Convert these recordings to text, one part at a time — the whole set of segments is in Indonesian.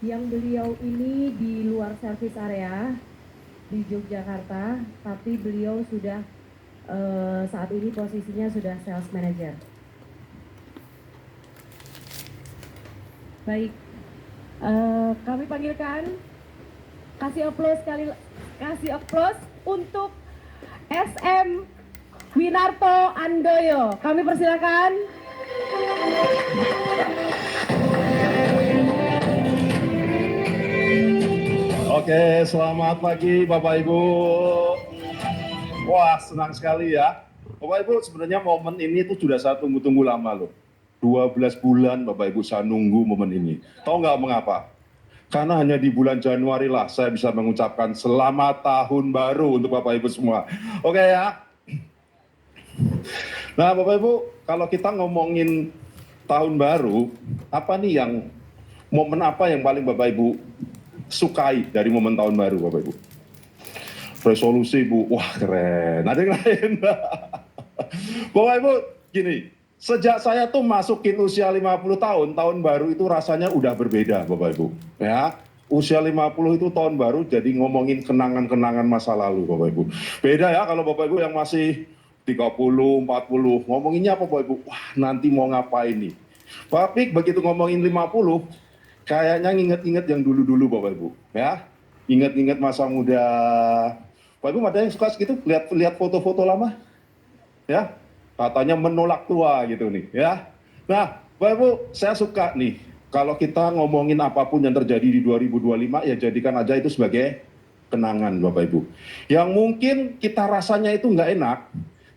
yang beliau ini di luar service area di Yogyakarta, tapi beliau sudah saat ini posisinya sudah sales manager. Baik, kami panggilkan, kasih aplaus untuk SM Winarto Andoyo. Kami persilakan. Oke, selamat pagi Bapak Ibu. Wah, senang sekali ya. Bapak Ibu, sebenarnya momen ini tuh sudah saya tunggu-tunggu lama loh. 12 bulan Bapak Ibu saya nunggu momen ini. Tahu nggak mengapa? Karena hanya di bulan Januari lah saya bisa mengucapkan selamat tahun baru untuk Bapak Ibu semua. Oke ya. Nah Bapak Ibu, kalau kita ngomongin tahun baru, apa nih momen apa yang paling Bapak Ibu sukai dari momen tahun baru Bapak Ibu? Resolusi Bu, wah keren. Ada yang lain? Bapak Ibu, gini, sejak saya tuh masukin usia 50 tahun, tahun baru itu rasanya udah berbeda Bapak Ibu. Ya, usia 50 itu tahun baru jadi ngomongin kenangan-kenangan masa lalu Bapak Ibu. Beda ya kalau Bapak Ibu yang masih 30, 40, ngomonginnya apa Bapak Ibu? Wah nanti mau ngapain nih? Tapi begitu ngomongin 50, kayaknya nginget-nginget yang dulu-dulu Bapak Ibu. Ya, inget-inget masa muda. Bapak Ibu ada yang suka segitu lihat foto-foto lama? Ya, katanya menolak tua gitu nih ya. Nah, Bapak Ibu, saya suka nih kalau kita ngomongin apapun yang terjadi di 2025 ya jadikan aja itu sebagai kenangan Bapak Ibu. Yang mungkin kita rasanya itu nggak enak,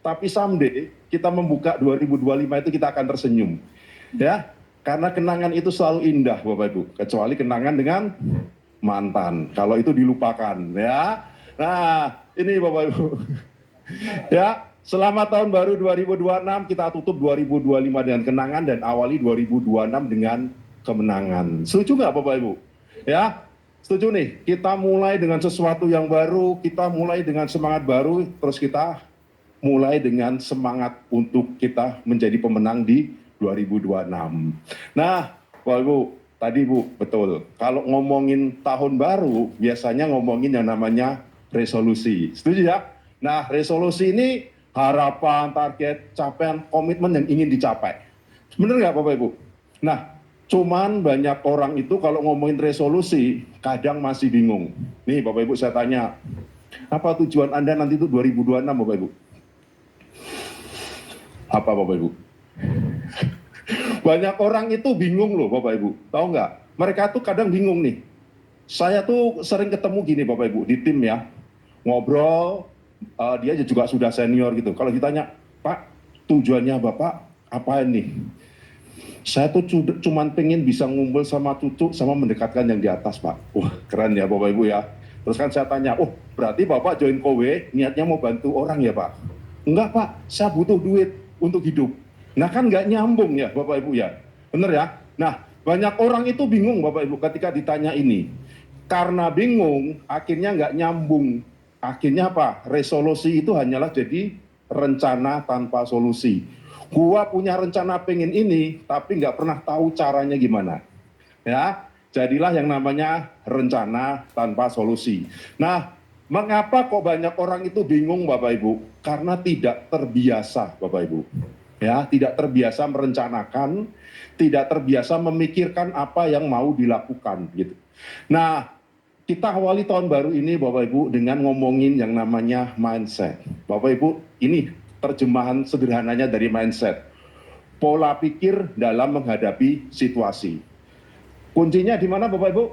tapi someday kita membuka 2025 itu kita akan tersenyum. Ya, karena kenangan itu selalu indah Bapak Ibu, kecuali kenangan dengan mantan. Kalau itu dilupakan ya. Nah, ini Bapak Ibu. Ya, selamat tahun baru 2026, kita tutup 2025 dengan kenangan dan awali 2026 dengan kemenangan. Setuju nggak Bapak Ibu? Ya, setuju nih, kita mulai dengan sesuatu yang baru, kita mulai dengan semangat baru, terus kita mulai dengan semangat untuk kita menjadi pemenang di 2026. Nah, Bapak Ibu, tadi Bu, betul, kalau ngomongin tahun baru, biasanya ngomongin yang namanya resolusi. Setuju ya? Nah, resolusi ini harapan, target, capaian, komitmen yang ingin dicapai. Benar nggak Bapak Ibu? Nah, cuman banyak orang itu kalau ngomongin resolusi, kadang masih bingung. Nih Bapak Ibu saya tanya, apa tujuan Anda nanti itu 2026 Bapak Ibu? Apa Bapak Ibu? Banyak orang itu bingung loh Bapak Ibu, tahu nggak? Mereka tuh kadang bingung nih. Saya tuh sering ketemu gini Bapak Ibu, di tim ya, ngobrol, dia juga sudah senior gitu. Kalau ditanya, Pak, tujuannya Bapak apa ini? Saya tuh cuman pengen bisa ngumpul sama cucu, sama mendekatkan yang di atas Pak. Wah keren ya Bapak Ibu ya. Terus kan saya tanya, oh berarti Bapak join Kowe niatnya mau bantu orang ya Pak? Enggak Pak, saya butuh duit untuk hidup. Nah kan nggak nyambung ya Bapak Ibu ya. Bener ya? Nah banyak orang itu bingung Bapak Ibu ketika ditanya ini. Karena bingung, akhirnya nggak nyambung. Akhirnya apa? Resolusi itu hanyalah jadi rencana tanpa solusi. Gua punya rencana pengen ini, tapi nggak pernah tahu caranya gimana. Ya, jadilah yang namanya rencana tanpa solusi. Nah, mengapa kok banyak orang itu bingung Bapak Ibu? Karena tidak terbiasa Bapak Ibu. Ya, tidak terbiasa merencanakan, tidak terbiasa memikirkan apa yang mau dilakukan gitu. Nah, kita awali tahun baru ini Bapak Ibu dengan ngomongin yang namanya mindset. Bapak Ibu, ini terjemahan sederhananya dari mindset. Pola pikir dalam menghadapi situasi. Kuncinya di mana Bapak Ibu?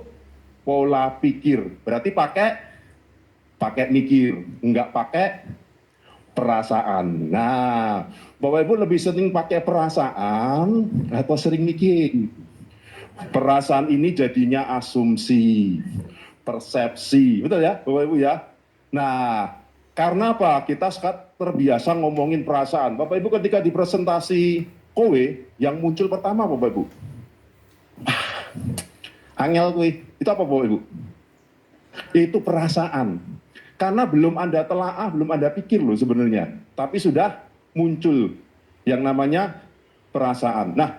Pola pikir. Berarti pakai mikir, enggak pakai perasaan. Nah, Bapak Ibu lebih sering pakai perasaan atau sering mikir? Perasaan ini jadinya asumsi, persepsi, betul ya Bapak Ibu ya. Nah, karena apa? Kita terbiasa ngomongin perasaan. Bapak Ibu ketika di presentasi Kowe, yang muncul pertama Bapak Ibu, angel Kowe, itu apa Bapak Ibu? Itu perasaan. Karena belum Anda telaah, belum Anda pikir loh sebenarnya. Tapi sudah muncul yang namanya perasaan. Nah,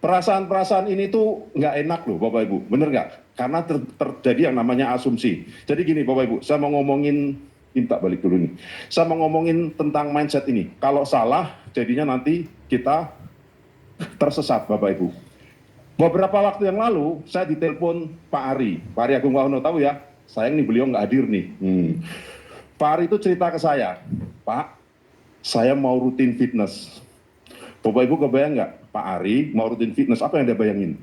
Perasaan-perasaan ini tuh nggak enak loh Bapak Ibu, bener nggak? Karena terjadi yang namanya asumsi. Jadi gini Bapak Ibu, saya mau ngomongin, minta balik dulu nih. Saya mau ngomongin tentang mindset ini. Kalau salah, jadinya nanti kita tersesat Bapak Ibu. Beberapa waktu yang lalu, saya ditelepon Pak Ari. Pak Ari Agung Wahono, tahu ya? Sayang nih beliau nggak hadir nih. Pak Ari itu cerita ke saya, Pak, saya mau rutin fitness. Bapak Ibu kebayang nggak? Pak Ari mau rutin fitness, apa yang dia bayangin?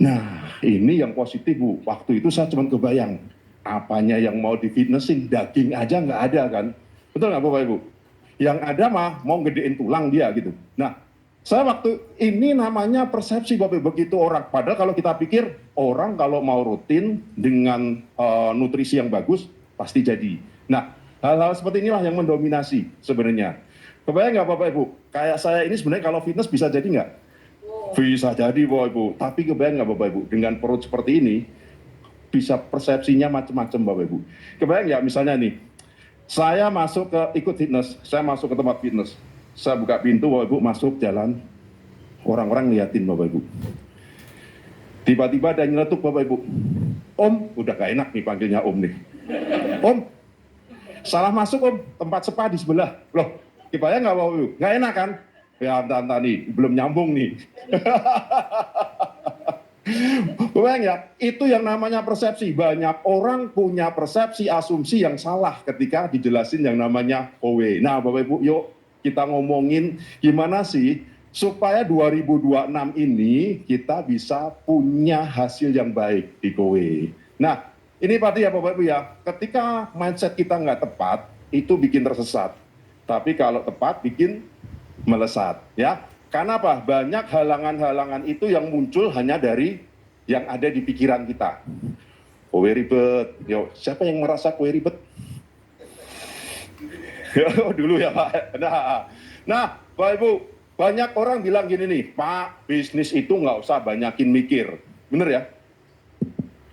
Nah, ini yang positif Bu. Waktu itu saya cuma kebayang, apanya yang mau di fitnessin, daging aja nggak ada kan? Betul nggak Bapak Ibu? Yang ada mah mau gedein tulang dia gitu. Nah, saya waktu ini namanya persepsi Bapak Ibu, begitu orang. Padahal kalau kita pikir, orang kalau mau rutin dengan nutrisi yang bagus, pasti jadi. Nah, hal-hal seperti inilah yang mendominasi sebenarnya. Kebayang nggak Bapak Ibu? Kayak saya ini sebenarnya kalau fitness bisa jadi nggak? Bisa jadi Bapak Ibu. Tapi kebayang nggak Bapak Ibu? Dengan perut seperti ini, bisa persepsinya macam-macam Bapak Ibu. Kebayang nggak misalnya nih, saya masuk ke ikut fitness, saya masuk ke tempat fitness. Saya buka pintu Bapak Ibu, masuk jalan. Orang-orang ngeliatin Bapak Ibu. Tiba-tiba ada nyeletuk Bapak Ibu. Om, udah gak enak nih panggilnya Om nih. Om, salah masuk Om, tempat spa di sebelah. Loh, kebayang nggak Bapak Ibu? Nggak enak kan? Ya entah nih, belum nyambung nih. Kebayang ya? Itu yang namanya persepsi. Banyak orang punya persepsi asumsi yang salah ketika dijelasin yang namanya OW. Nah Bapak Ibu, yuk kita ngomongin gimana sih supaya 2026 ini kita bisa punya hasil yang baik di KOWE. Nah, ini pasti ya Bapak Ibu ya, ketika mindset kita nggak tepat, itu bikin tersesat. Tapi kalau tepat, bikin melesat. Ya, karena apa? Banyak halangan-halangan itu yang muncul hanya dari yang ada di pikiran kita. KOWE ribet. Yo, siapa yang merasa KOWE ribet? Dulu ya Pak. Nah, Bapak Ibu, banyak orang bilang gini nih, Pak, bisnis itu nggak usah banyakin mikir. Bener ya?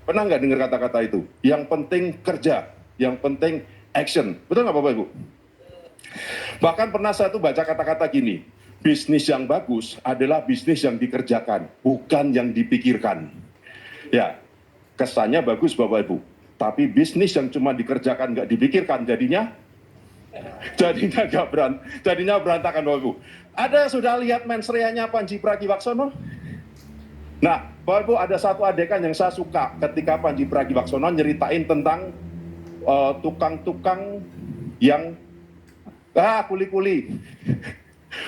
Pernah nggak dengar kata-kata itu? Yang penting kerja, yang penting action. Betul nggak Bapak Ibu? Bahkan pernah saya tuh baca kata-kata gini, bisnis yang bagus adalah bisnis yang dikerjakan, bukan yang dipikirkan. Ya, kesannya bagus Bapak Ibu. Tapi bisnis yang cuma dikerjakan nggak dipikirkan, jadinya berantakan Bapak Ibu. Ada sudah lihat mensreanya Panji Pragiwaksono? Nah, Bapak Ibu ada satu adegan yang saya suka ketika Panji Pragiwaksono nyeritain tentang tukang-tukang yang kuli-kuli.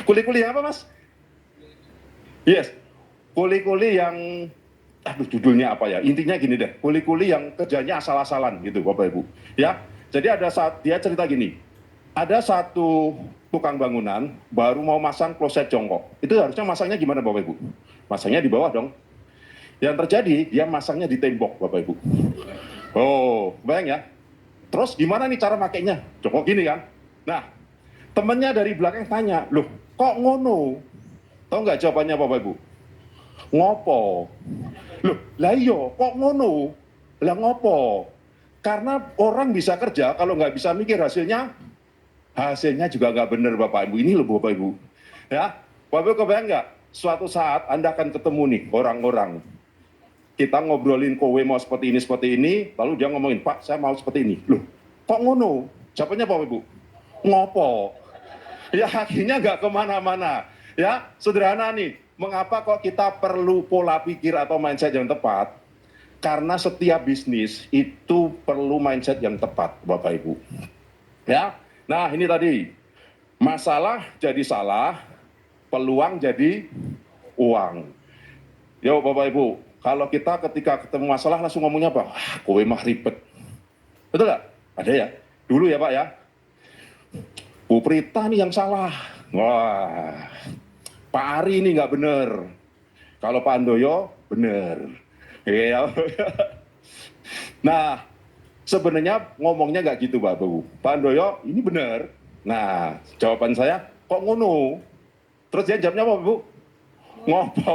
Kuli-kuli yang apa Mas? Yes, kuli-kuli yang judulnya apa ya? Intinya gini deh, kuli-kuli yang kerjanya asal-asalan gitu Bapak Ibu. Ya, jadi ada saat dia cerita gini. Ada satu tukang bangunan baru mau masang kloset jongkok. Itu harusnya masangnya gimana Bapak Ibu? Masangnya di bawah dong. Yang terjadi dia masangnya di tembok Bapak Ibu. Oh, bayang ya. Terus gimana nih cara makainya? Jongkok gini kan. Nah, temennya dari belakang tanya, loh kok ngono? Tahu nggak jawabannya Bapak Ibu? Ngopo? Loh, lah iyo, kok ngono? Lah ngopo? Karena orang bisa kerja, kalau nggak bisa mikir hasilnya juga nggak benar Bapak Ibu. Ini loh Bapak Ibu. Ya, Bapak Ibu kebayang nggak? Suatu saat Anda akan ketemu nih orang-orang. Kita ngobrolin KOWE mau seperti ini, lalu dia ngomongin, Pak saya mau seperti ini. Loh, kok ngono? Jawabannya Bapak Ibu, ngopo? Ya akhirnya nggak kemana-mana. Ya, sederhana nih. Mengapa kok kita perlu pola pikir atau mindset yang tepat? Karena setiap bisnis itu perlu mindset yang tepat, Bapak Ibu. Ya, nah ini tadi, masalah jadi salah, peluang jadi uang. Yo Bapak Ibu, kalau kita ketika ketemu masalah langsung ngomongnya apa? KOWE mah ribet. Betul nggak? Ada ya? Dulu ya Pak ya? Bu Prita nih yang salah. Wah, Pak Ari ini nggak bener. Kalau Pak Handoyo, bener. Ya. Nah, sebenarnya ngomongnya nggak gitu Pak Bu. Pak Handoyo, ini bener. Nah, jawaban saya, kok ngono? Terus dia jawabnya apa Bu? Ngopo.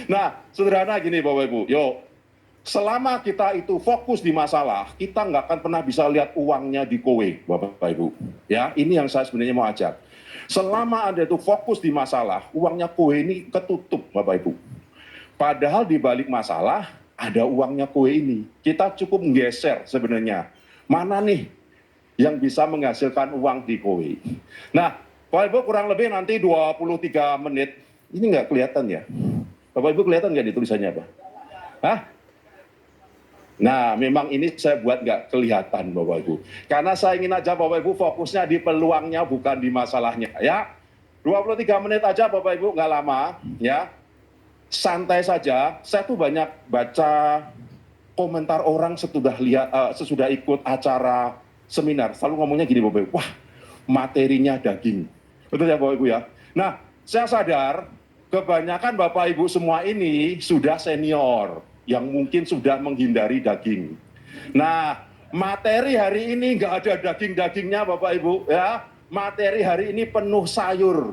Nah, sederhana gini Bapak Ibu, yuk. Selama kita itu fokus di masalah, kita nggak akan pernah bisa lihat uangnya di KOWE, Bapak Ibu. Ya, ini yang saya sebenarnya mau ajak. Selama Anda itu fokus di masalah, uangnya kue ini ketutup, Bapak Ibu. Padahal di balik masalah, ada uangnya kue ini. Kita cukup menggeser sebenarnya. Mana nih yang bisa menghasilkan uang di kue? Nah, Bapak Ibu kurang lebih nanti 23 menit. Ini nggak kelihatan ya? Bapak Ibu kelihatan nggak di tulisannya apa? Hah? Nah, memang ini saya buat nggak kelihatan Bapak Ibu. Karena saya ingin aja Bapak Ibu fokusnya di peluangnya bukan di masalahnya ya. 23 menit aja Bapak Ibu, nggak lama ya. Santai saja, saya tuh banyak baca komentar orang sesudah ikut acara seminar. Selalu ngomongnya gini Bapak Ibu, wah materinya daging. Betul ya Bapak Ibu ya. Nah, saya sadar kebanyakan Bapak Ibu semua ini sudah senior yang mungkin sudah menghindari daging. Nah, materi hari ini nggak ada daging-dagingnya Bapak Ibu ya. Materi hari ini penuh sayur.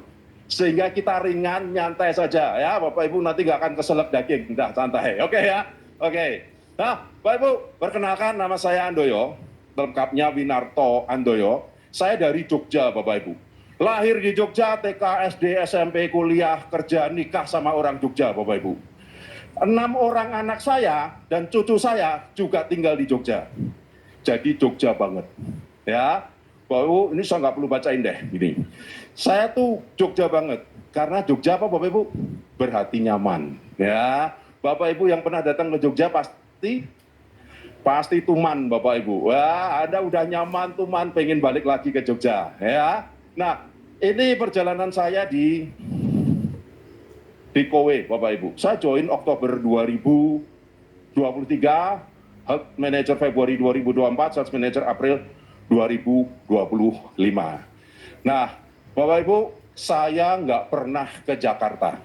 Sehingga kita ringan, nyantai saja ya. Bapak Ibu nanti nggak akan keselak daging. Udah santai, oke ya? Oke. Nah, Bapak Ibu, perkenalkan nama saya Andoyo. Lengkapnya Winarto Andoyo. Saya dari Jogja Bapak Ibu. Lahir di Jogja, TK, SD, SMP, kuliah, kerja, nikah sama orang Jogja Bapak Ibu. 6 orang anak saya dan cucu saya juga tinggal di Jogja. Jadi Jogja banget. Ya, Bapak Ibu, ini saya nggak perlu bacain deh. Gini. Saya tuh Jogja banget. Karena Jogja apa Bapak Ibu? Berhati nyaman. Ya, Bapak Ibu yang pernah datang ke Jogja pasti tuman Bapak Ibu. Wah, Anda udah nyaman tuman, pengen balik lagi ke Jogja. Ya. Nah, ini perjalanan saya di Kowe, Bapak Ibu. Saya join Oktober 2023, Health Manager Februari 2024, Sales Manager April 2025. Nah, Bapak Ibu, saya nggak pernah ke Jakarta.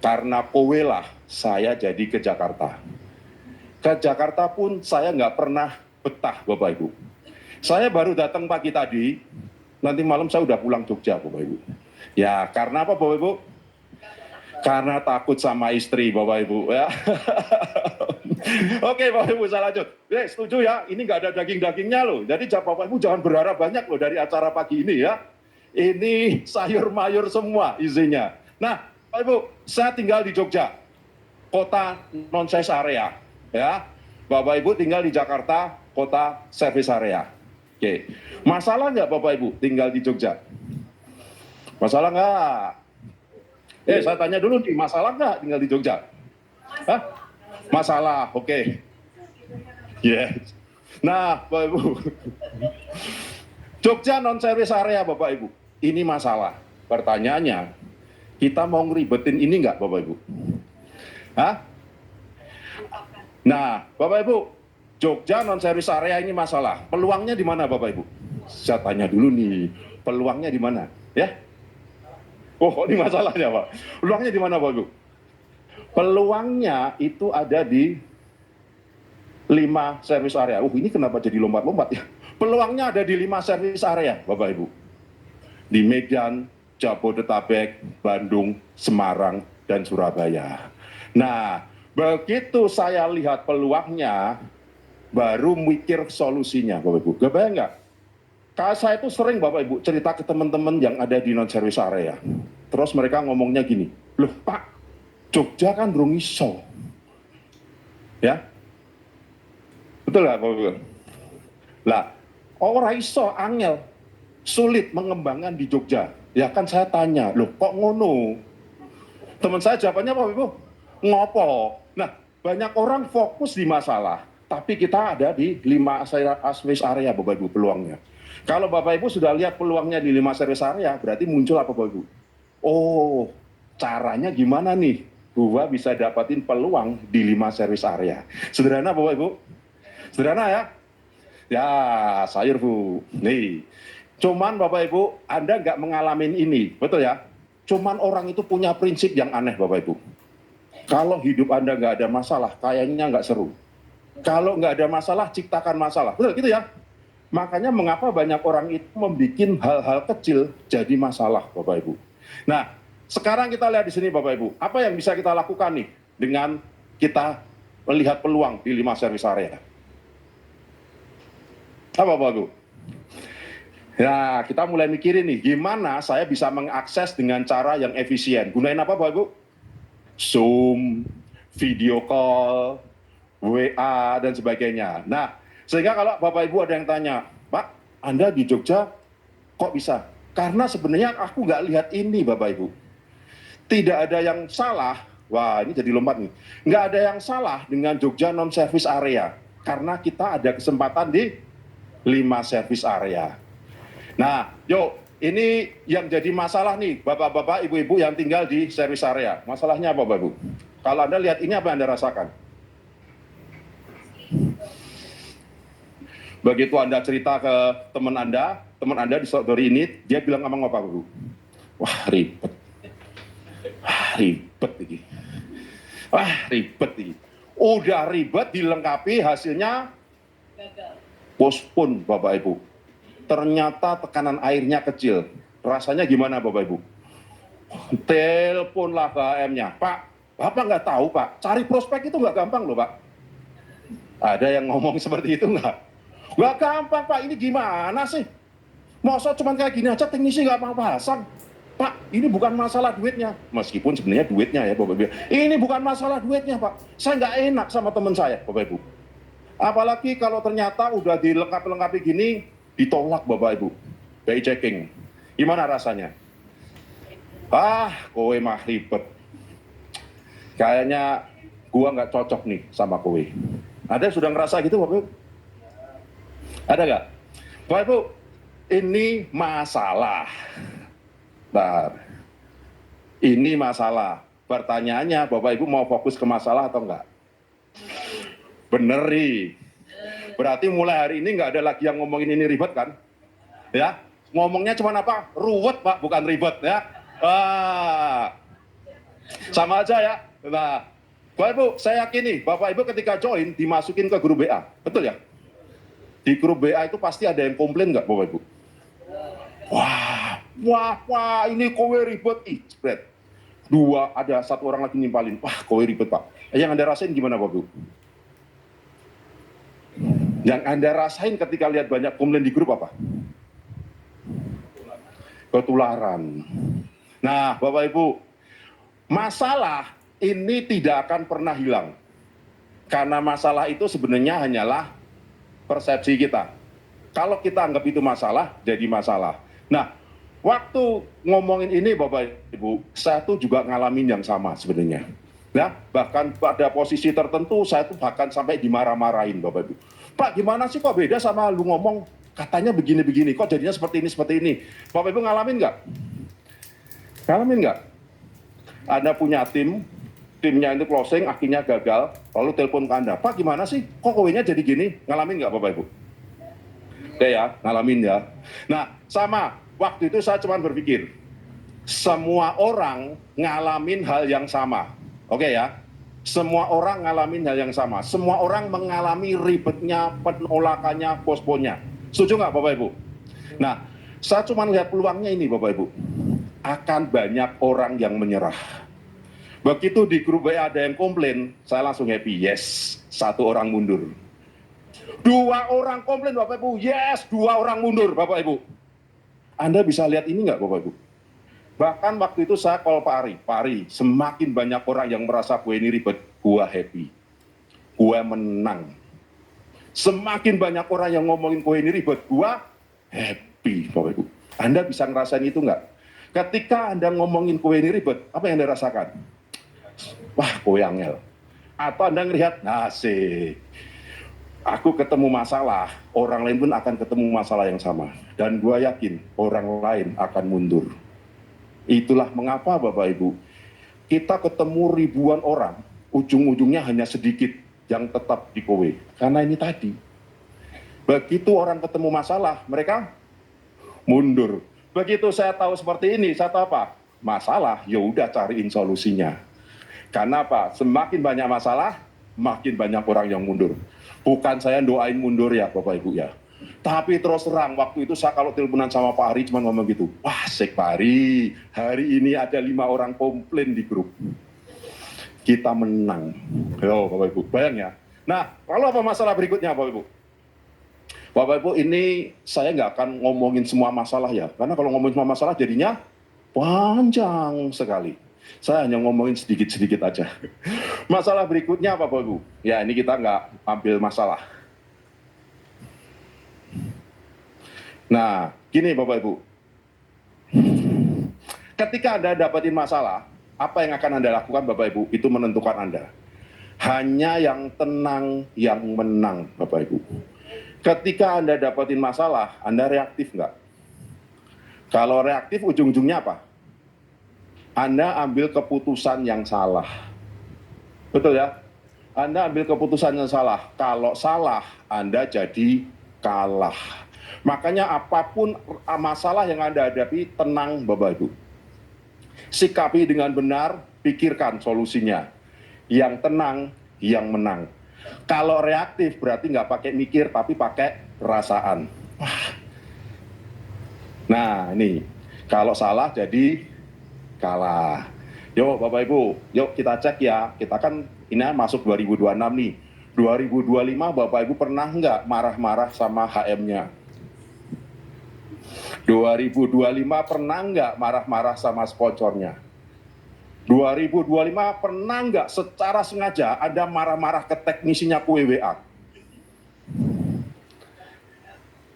Karena Kowe lah, saya jadi ke Jakarta. Ke Jakarta pun saya nggak pernah betah, Bapak Ibu. Saya baru datang pagi tadi, nanti malam saya udah pulang Jogja, Bapak Ibu. Ya, karena apa, Bapak Ibu? Karena takut sama istri Bapak Ibu ya. Oke Bapak Ibu saya lanjut. Setuju ya, ini nggak ada daging-dagingnya loh. Jadi Bapak Ibu jangan berharap banyak loh dari acara pagi ini ya. Ini sayur mayur semua isinya. Nah Bapak Ibu, saya tinggal di Jogja, kota non-service area ya. Bapak Ibu tinggal di Jakarta, kota service area. Oke, masalah nggak Bapak Ibu tinggal di Jogja? Masalah nggak? Saya tanya dulu nih, masalah nggak tinggal di Jogja? Hah? Masalah, oke. Yes. Nah, Bapak Ibu. Jogja non-service area, Bapak Ibu. Ini masalah. Pertanyaannya, kita mau ngeribetin ini nggak, Bapak Ibu? Hah? Nah, Bapak Ibu, Jogja non-service area ini masalah. Peluangnya di mana, Bapak Ibu? Saya tanya dulu nih, peluangnya di mana? Ya? Oh, ini masalahnya, Pak. Peluangnya di mana, Bapak Ibu? Peluangnya itu ada di 5 service area. Ini kenapa jadi lompat-lompat ya? Peluangnya ada di 5 service area, Bapak Ibu. Di Medan, Jabodetabek, Bandung, Semarang, dan Surabaya. Nah, begitu saya lihat peluangnya, baru mikir solusinya, Bapak Ibu. Kebayang nggak? Saya itu sering Bapak Ibu cerita ke teman-teman yang ada di non-service area. Terus mereka ngomongnya gini, loh Pak, Jogja kan durung iso. Ya, betul nggak Bapak Ibu? Lah, ora iso, angel, sulit mengembangkan di Jogja. Ya kan saya tanya, loh kok ngono? Teman saya jawabannya Bapak Ibu, ngopo? Nah, banyak orang fokus di masalah, tapi kita ada di 5 service area Bapak Ibu peluangnya. Kalau Bapak Ibu sudah lihat peluangnya di 5 service area, berarti muncul apa Bapak Ibu? Oh, caranya gimana nih? Gua bisa dapatin peluang di 5 service area. Sederhana Bapak Ibu? Sederhana ya? Ya, sayur Bu. Nih, cuman Bapak Ibu, Anda nggak mengalami ini, betul ya? Cuman orang itu punya prinsip yang aneh Bapak Ibu. Kalau hidup Anda nggak ada masalah, kayaknya nggak seru. Kalau nggak ada masalah, ciptakan masalah. Betul gitu ya? Makanya mengapa banyak orang itu membuat hal-hal kecil jadi masalah, Bapak Ibu. Nah, sekarang kita lihat di sini, Bapak Ibu. Apa yang bisa kita lakukan nih dengan kita melihat peluang di 5 service area? Apa, Bapak Ibu? Ya, kita mulai mikirin nih, gimana saya bisa mengakses dengan cara yang efisien. Gunain apa Bapak Ibu? Zoom, video call, WA, dan sebagainya. Nah, sehingga kalau Bapak Ibu ada yang tanya, Pak, Anda di Jogja kok bisa? Karena sebenarnya aku nggak lihat ini Bapak Ibu. Tidak ada yang salah, wah ini jadi lompat nih. Nggak ada yang salah dengan Jogja non-service area. Karena kita ada kesempatan di 5 service area. Nah, yuk, ini yang jadi masalah nih, bapak-bapak, ibu-ibu yang tinggal di service area. Masalahnya apa, Bapak Ibu? Kalau Anda lihat ini, apa yang Anda rasakan? Begitu Anda cerita ke teman Anda di story ini, dia bilang ngomong apa, Bapak Ibu? Wah, ribet. Ribet ini. Wah, ribet ini. Udah ribet, dilengkapi, hasilnya gagal. Postpone, Bapak Ibu. Ternyata tekanan airnya kecil. Rasanya gimana Bapak Ibu? Teleponlah ke AM-nya. Pak, Bapak nggak tahu Pak, cari prospek itu nggak gampang loh Pak. Ada yang ngomong seperti itu nggak? Nggak gampang Pak, ini gimana sih? Masa cuma kayak gini aja teknisi nggak mau pasang? Pak, ini bukan masalah duitnya. Meskipun sebenarnya duitnya ya Bapak Ibu. Ini bukan masalah duitnya Pak. Saya nggak enak sama teman saya Bapak Ibu. Apalagi kalau ternyata udah dilengkapi gini, ditolak Bapak Ibu, BI checking. Gimana rasanya? Kowe mah ribet. Kayaknya gua nggak cocok nih sama kowe. Ada yang sudah ngerasa gitu Bapak Ibu? Ada nggak? Bapak Ibu, ini masalah. Nah, ini masalah. Pertanyaannya, Bapak Ibu mau fokus ke masalah atau enggak? Beneri. Berarti mulai hari ini nggak ada lagi yang ngomongin ini ribet kan? Ya, ngomongnya cuma apa? Ruwet Pak, bukan ribet ya. Sama aja ya. Nah, Bapak Ibu, saya yakin nih, Bapak Ibu ketika join dimasukin ke grup BA, betul ya? Di grup BA itu pasti ada yang komplain nggak Bapak Ibu? Wah, ini kowe ribet, spread. Dua, ada satu orang lagi nimpalin, wah kowe ribet Pak. Yang Anda rasain gimana Bapak Ibu? Yang Anda rasain ketika lihat banyak komplain di grup apa? Ketularan. Nah, Bapak Ibu, masalah ini tidak akan pernah hilang. Karena masalah itu sebenarnya hanyalah persepsi kita. Kalau kita anggap itu masalah, jadi masalah. Nah, waktu ngomongin ini Bapak Ibu, saya tuh juga ngalamin yang sama sebenarnya. Ya, bahkan pada posisi tertentu saya tuh bahkan sampai dimarah-marahin Bapak Ibu. Pak, gimana sih kok beda sama lu ngomong katanya begini-begini, kok jadinya seperti ini. Bapak Ibu ngalamin nggak? Ngalamin nggak? Anda punya timnya itu closing, akhirnya gagal, lalu telepon ke Anda, Pak gimana sih, kok kowe-nya jadi gini? Ngalamin nggak Bapak Ibu? Oke ya, ngalamin ya. Nah, sama, waktu itu saya cuma berpikir, semua orang ngalamin hal yang sama. Oke ya? Semua orang ngalamin hal yang sama. Semua orang mengalami ribetnya, penolakannya, postponnya. Setuju nggak Bapak Ibu? Nah, saya cuma lihat peluangnya ini Bapak Ibu. Akan banyak orang yang menyerah. Begitu di grup WA ada yang komplain, saya langsung happy. Yes, satu orang mundur. 2 orang komplain Bapak Ibu. Yes, 2 orang mundur Bapak Ibu. Anda bisa lihat ini nggak Bapak Ibu? Bahkan waktu itu saya call Pak Ari, semakin banyak orang yang merasa gue ini ribet, gue happy. Gue menang. Semakin banyak orang yang ngomongin gue ini ribet, gue happy Bapak Ibu. Anda bisa ngerasain itu nggak? Ketika Anda ngomongin gue ini ribet, apa yang Anda rasakan? Wah, gue angel. Atau Anda ngelihat, asik. Aku ketemu masalah, orang lain pun akan ketemu masalah yang sama. Dan gue yakin orang lain akan mundur. Itulah mengapa Bapak Ibu, kita ketemu ribuan orang, ujung-ujungnya hanya sedikit yang tetap di kowe. Karena ini tadi, begitu orang ketemu masalah, mereka mundur. Begitu saya tahu seperti ini, saya tahu apa? Masalah, ya udah cariin solusinya. Karena apa? Semakin banyak masalah, makin banyak orang yang mundur. Bukan saya doain mundur ya Bapak Ibu ya. Tapi terus terang, waktu itu saya kalau teleponan sama Pak Ari cuma ngomong gitu, wah Sek Pak Ari, hari ini ada 5 orang komplain di grup. Kita menang. Yo Bapak Ibu, bayang ya. Nah, lalu apa masalah berikutnya Bapak Ibu? Bapak Ibu, ini saya nggak akan ngomongin semua masalah ya, karena kalau ngomongin semua masalah jadinya panjang sekali. Saya hanya ngomongin sedikit-sedikit aja. Masalah berikutnya Bapak Ibu, ya ini kita nggak ambil masalah. Nah, gini Bapak Ibu, ketika Anda dapatin masalah, apa yang akan Anda lakukan Bapak Ibu, itu menentukan Anda. Hanya yang tenang yang menang Bapak Ibu. Ketika Anda dapatin masalah, Anda reaktif nggak? Kalau reaktif ujung-ujungnya apa? Anda ambil keputusan yang salah. Betul ya? Anda ambil keputusan yang salah. Kalau salah, Anda jadi kalah. Makanya apapun masalah yang Anda hadapi, tenang Bapak Ibu. Sikapi dengan benar, pikirkan solusinya. Yang tenang, yang menang. Kalau reaktif berarti nggak pakai mikir tapi pakai perasaan. Nah ini, kalau salah jadi kalah. Yuk Bapak Ibu, yuk kita cek ya. Kita kan ini masuk 2026 nih. 2025 Bapak Ibu pernah nggak marah-marah sama HM-nya? 2025 pernah nggak marah-marah sama sponsornya? 2025 pernah nggak secara sengaja Anda marah-marah ke teknisinya WWA?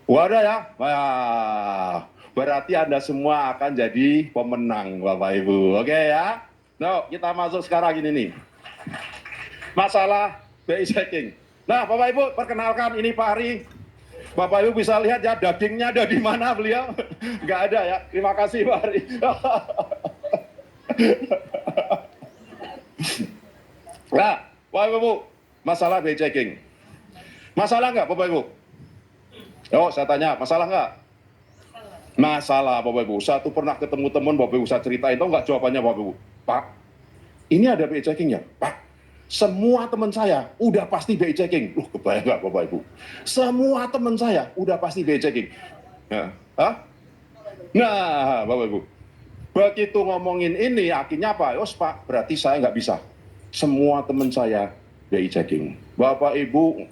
Wadah ya? Wah, berarti Anda semua akan jadi pemenang Bapak Ibu. Oke ya? Nah, kita masuk sekarang ini nih. Masalah BI checking. Nah, Bapak Ibu, perkenalkan ini Pak Ari. Bapak Ibu bisa lihat ya dagingnya ada di mana beliau? Nggak ada ya. Terima kasih Pak Ari. Nah, Bapak Ibu, masalah BI checking. Masalah nggak Bapak Ibu? Oh, saya tanya, masalah nggak? Masalah Bapak Ibu. Satu pernah ketemu teman Bapak Ibu, saya ceritain, tahu nggak jawabannya Bapak Ibu? Pak, ini ada BI checking ya? Pak, semua teman saya udah pasti BI checking. Loh, kebayang nggak Bapak Ibu? Semua teman saya udah pasti BI checking. Ya. Hah? Nah, Bapak Ibu, begitu ngomongin ini, akhirnya apa? Oh, Pak, berarti saya nggak bisa. Semua teman saya BI checking. Bapak Ibu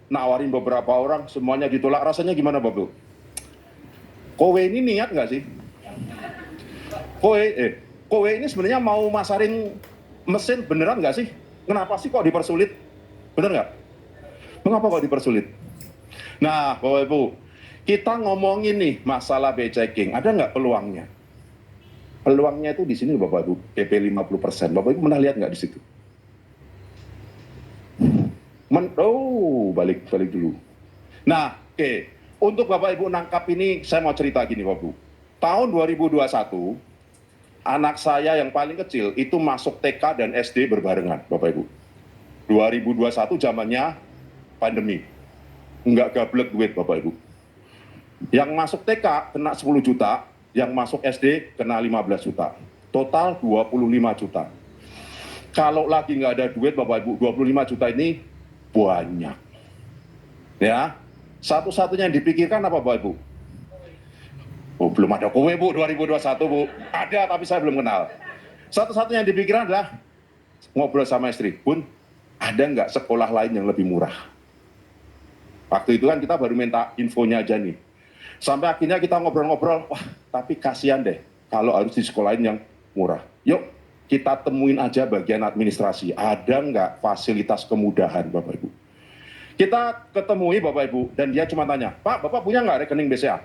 nawarin beberapa orang, semuanya ditolak. Rasanya gimana Bapak Ibu? Kowe ini niat nggak sih? Kowe ini sebenarnya mau masarin mesin beneran nggak sih? Kenapa sih kok dipersulit? Bener nggak? Mengapa kok dipersulit? Nah, Bapak Ibu, kita ngomongin nih masalah BI checking. Ada nggak peluangnya? Peluangnya itu di sini Bapak Ibu, PP 50%. Bapak Ibu pernah lihat nggak di situ? Balik dulu. Nah, oke. Untuk Bapak Ibu nangkap ini, saya mau cerita gini Bapak Ibu. Tahun 2021, anak saya yang paling kecil itu masuk TK dan SD berbarengan Bapak Ibu. 2021 zamannya pandemi. Nggak gablek duit Bapak Ibu. Yang masuk TK kena 10 juta, yang masuk SD kena 15 juta. Total 25 juta. Kalau lagi nggak ada duit Bapak Ibu, 25 juta ini banyak. Ya, satu-satunya yang dipikirkan apa Bapak Ibu? Oh, belum ada kowe Bu 2021 Bu. Ada tapi saya belum kenal. Satu-satunya yang dipikirkan adalah ngobrol sama istri. Bun, ada nggak sekolah lain yang lebih murah? Waktu itu kan kita baru minta infonya aja nih. Sampai akhirnya kita ngobrol-ngobrol, wah tapi kasihan deh kalau harus di sekolah lain yang murah. Yuk kita temuin aja bagian administrasi. Ada nggak fasilitas kemudahan Bapak Ibu? Kita ketemui Bapak Ibu dan dia cuma tanya, Pak Bapak punya nggak rekening BCA?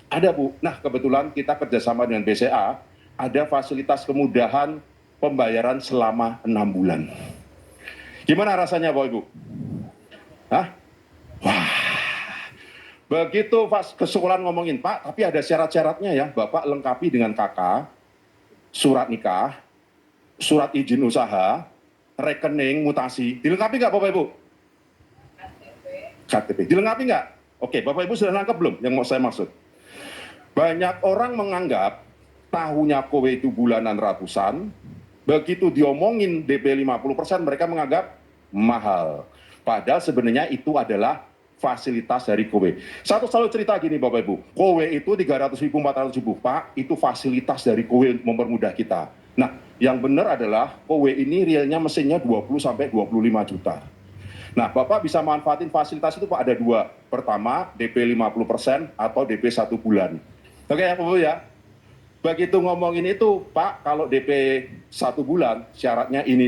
Ada Bu. Nah kebetulan kita kerjasama dengan BCA, ada fasilitas kemudahan pembayaran selama 6 bulan. Gimana rasanya Bapak Ibu? Hah? Wah. Begitu pas kesekolah ngomongin, Pak, tapi ada syarat-syaratnya ya. Bapak lengkapi dengan KK, surat nikah, surat izin usaha, rekening, mutasi. Dilengkapi nggak Bapak Ibu? KTP. Dilengkapi nggak? Oke, Bapak Ibu sudah nangkep belum yang mau saya maksud? Banyak orang menganggap tahunya kowe itu bulanan ratusan, begitu diomongin DP 50% mereka menganggap mahal. Padahal sebenarnya itu adalah fasilitas dari kowe. Satu selalu cerita gini Bapak Ibu, kowe itu 300.000, 400.000, Pak, itu fasilitas dari kowe mempermudah kita. Nah, yang benar adalah kowe ini realnya mesinnya 20 sampai 25 juta. Nah, Bapak bisa manfaatin fasilitas itu Pak, ada dua. Pertama, DP 50% atau DP 1 bulan. Oke ya Bapak ya? Begitu ngomongin itu, Pak, kalau DP 1 bulan, syaratnya ini.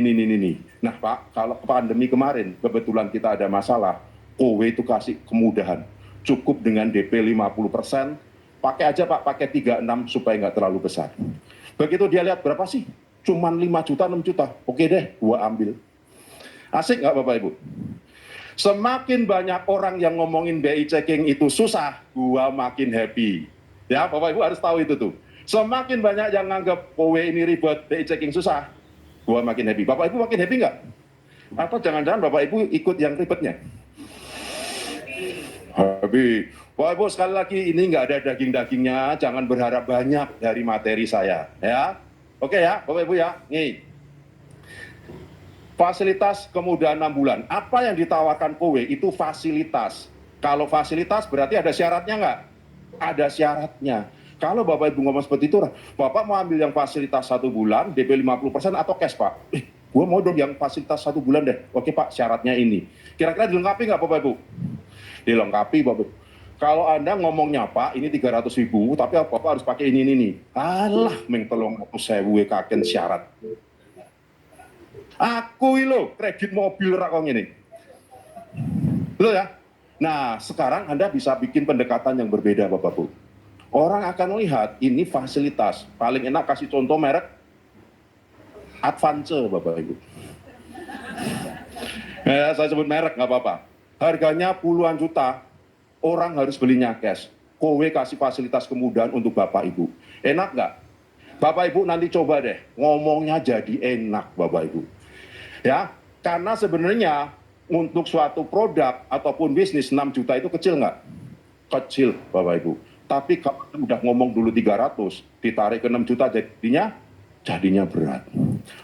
Nah, Pak, kalau pandemi kemarin, kebetulan kita ada masalah, kowe itu kasih kemudahan. Cukup dengan DP 50%, pakai aja Pak, pakai 36 supaya nggak terlalu besar. Begitu dia lihat berapa sih? Cuman 5 juta, 6 juta. Oke deh, gua ambil. Asik nggak Bapak Ibu? Semakin banyak orang yang ngomongin BI checking itu susah, gua makin happy. Ya, Bapak Ibu harus tahu itu tuh. Semakin banyak yang nganggap kowe ini ribet, BI checking susah, gua makin happy. Bapak Ibu makin happy nggak? Atau jangan-jangan Bapak Ibu ikut yang ribetnya? Happy. Bapak Ibu sekali lagi ini nggak ada daging-dagingnya, jangan berharap banyak dari materi saya. Ya, oke ya Bapak Ibu ya. Nih, fasilitas kemudahan 6 bulan. Apa yang ditawarkan kowe itu fasilitas. Kalau fasilitas berarti ada syaratnya nggak? Ada syaratnya. Kalau Bapak Ibu ngomong seperti itu, Bapak mau ambil yang fasilitas 1 bulan, DP 50% atau cash Pak? Gue mau dong yang fasilitas 1 bulan deh. Oke Pak, syaratnya ini. Kira-kira dilengkapi nggak Bapak Ibu? Dilengkapi Bapak Ibu. Kalau Anda ngomongnya Pak, ini 300.000, tapi Bapak harus pakai ini. Alah, meng tolong aku sewu kaken syarat. Aku lo kredit mobil rakong ini. Lo ya. Nah, sekarang Anda bisa bikin pendekatan yang berbeda Bapak Ibu. Orang akan melihat ini fasilitas. Paling enak kasih contoh merek Advance Bapak Ibu. Ya, saya sebut merek nggak apa-apa. Harganya puluhan juta, orang harus belinya cash. Kowe kasih fasilitas kemudahan untuk Bapak Ibu. Enak nggak? Bapak Ibu nanti coba deh, ngomongnya jadi enak Bapak Ibu. Ya, karena sebenarnya untuk suatu produk ataupun bisnis 6 juta itu kecil nggak? Kecil Bapak Ibu. Tapi kalau udah ngomong dulu 300, ditarik ke 6 juta jadinya berat.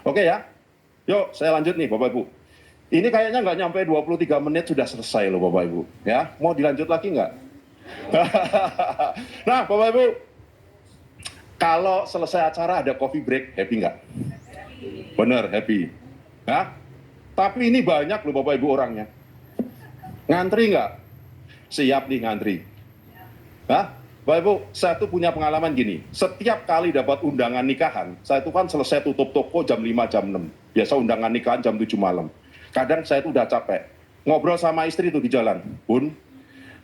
Oke ya, yuk saya lanjut nih Bapak Ibu. Ini kayaknya nggak nyampe 23 menit sudah selesai loh Bapak Ibu. Ya, mau dilanjut lagi nggak? Nah Bapak Ibu, kalau selesai acara ada coffee break, happy nggak? Bener, happy. Nah, tapi ini banyak loh Bapak Ibu orangnya. Ngantri nggak? Siap nih ngantri. Nah, Bapak Ibu, saya tuh punya pengalaman gini. Setiap kali dapat undangan nikahan, saya tuh kan selesai tutup toko jam 5, jam 6. Biasa undangan nikahan jam 7 malam. Kadang saya tuh udah capek. Ngobrol sama istri tuh di jalan. Bun,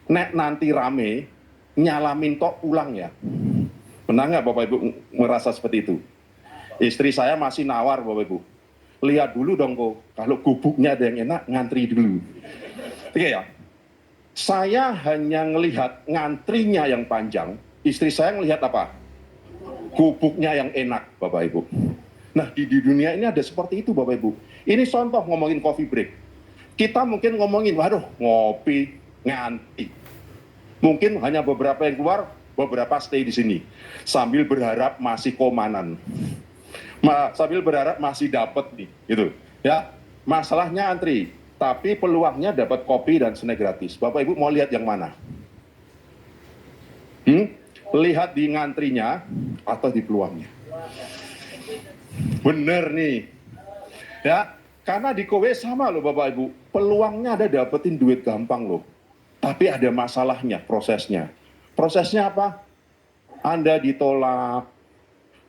nek nanti rame, nyalamin tok pulang ya. Pernah nggak Bapak Ibu merasa seperti itu? Istri saya masih nawar Bapak Ibu. Lihat dulu dong kok, kalau gubuknya ada yang enak, ngantri dulu. Oke ya. Saya hanya ngelihat ngantrinya yang panjang, istri saya ngelihat apa? Gubuknya yang enak, Bapak Ibu. Nah, di dunia ini ada seperti itu, Bapak Ibu. Ini contoh ngomongin coffee break. Kita mungkin ngomongin, waduh, ngopi, ngantri. Mungkin hanya beberapa yang keluar, beberapa stay di sini. Sambil berharap masih komanan. Sambil berharap masih dapat nih, gitu. Ya, masalahnya antri. Tapi peluangnya dapat kopi dan snack gratis. Bapak Ibu mau lihat yang mana? Lihat di ngantrinya atau di peluangnya? Bener nih. Ya, karena di kowe sama loh Bapak Ibu. Peluangnya ada dapetin duit gampang loh. Tapi ada masalahnya, prosesnya. Prosesnya apa? Anda ditolak,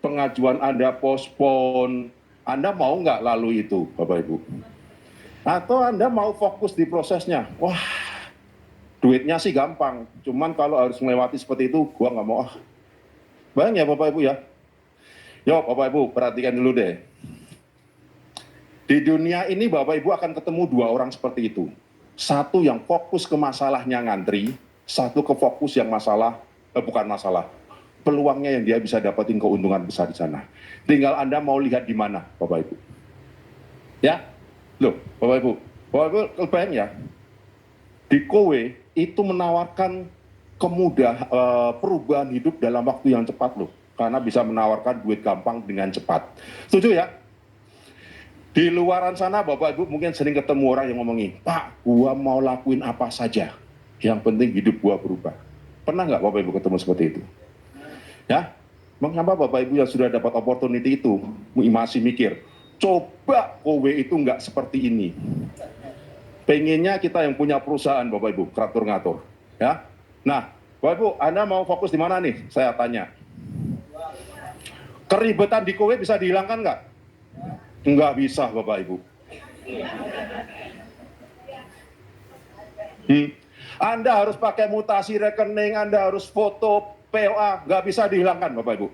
pengajuan Anda postpone. Anda mau nggak lalu itu, Bapak Ibu? Atau Anda mau fokus di prosesnya? Wah, duitnya sih gampang. Cuman kalau harus melewati seperti itu, gua nggak mau. Bayang ya Bapak Ibu ya. Yuk Bapak Ibu, perhatikan dulu deh. Di dunia ini Bapak Ibu akan ketemu dua orang seperti itu. Satu yang fokus ke masalahnya ngantri, satu ke fokus yang bukan masalah. Peluangnya yang dia bisa dapetin keuntungan besar di sana. Tinggal Anda mau lihat di mana, Bapak Ibu. Ya, loh, Bapak Ibu kebayang ya, di kowe itu menawarkan perubahan hidup dalam waktu yang cepat loh, karena bisa menawarkan duit gampang dengan cepat. Setuju ya? Di luaran sana Bapak Ibu mungkin sering ketemu orang yang ngomongin, Pak, gua mau lakuin apa saja, yang penting hidup gua berubah. Pernah nggak Bapak Ibu ketemu seperti itu? Ya, mengapa Bapak Ibu yang sudah dapat opportunity itu masih mikir, coba kowe itu nggak seperti ini. pengennya kita yang punya perusahaan, Bapak Ibu, ngatur-ngatur. Ya. Nah, Bapak Ibu, Anda mau fokus di mana nih? Saya tanya. Keribetan di kowe bisa dihilangkan nggak? Nggak bisa, Bapak Ibu. Anda harus pakai mutasi rekening, Anda harus foto POA, nggak bisa dihilangkan, Bapak Ibu.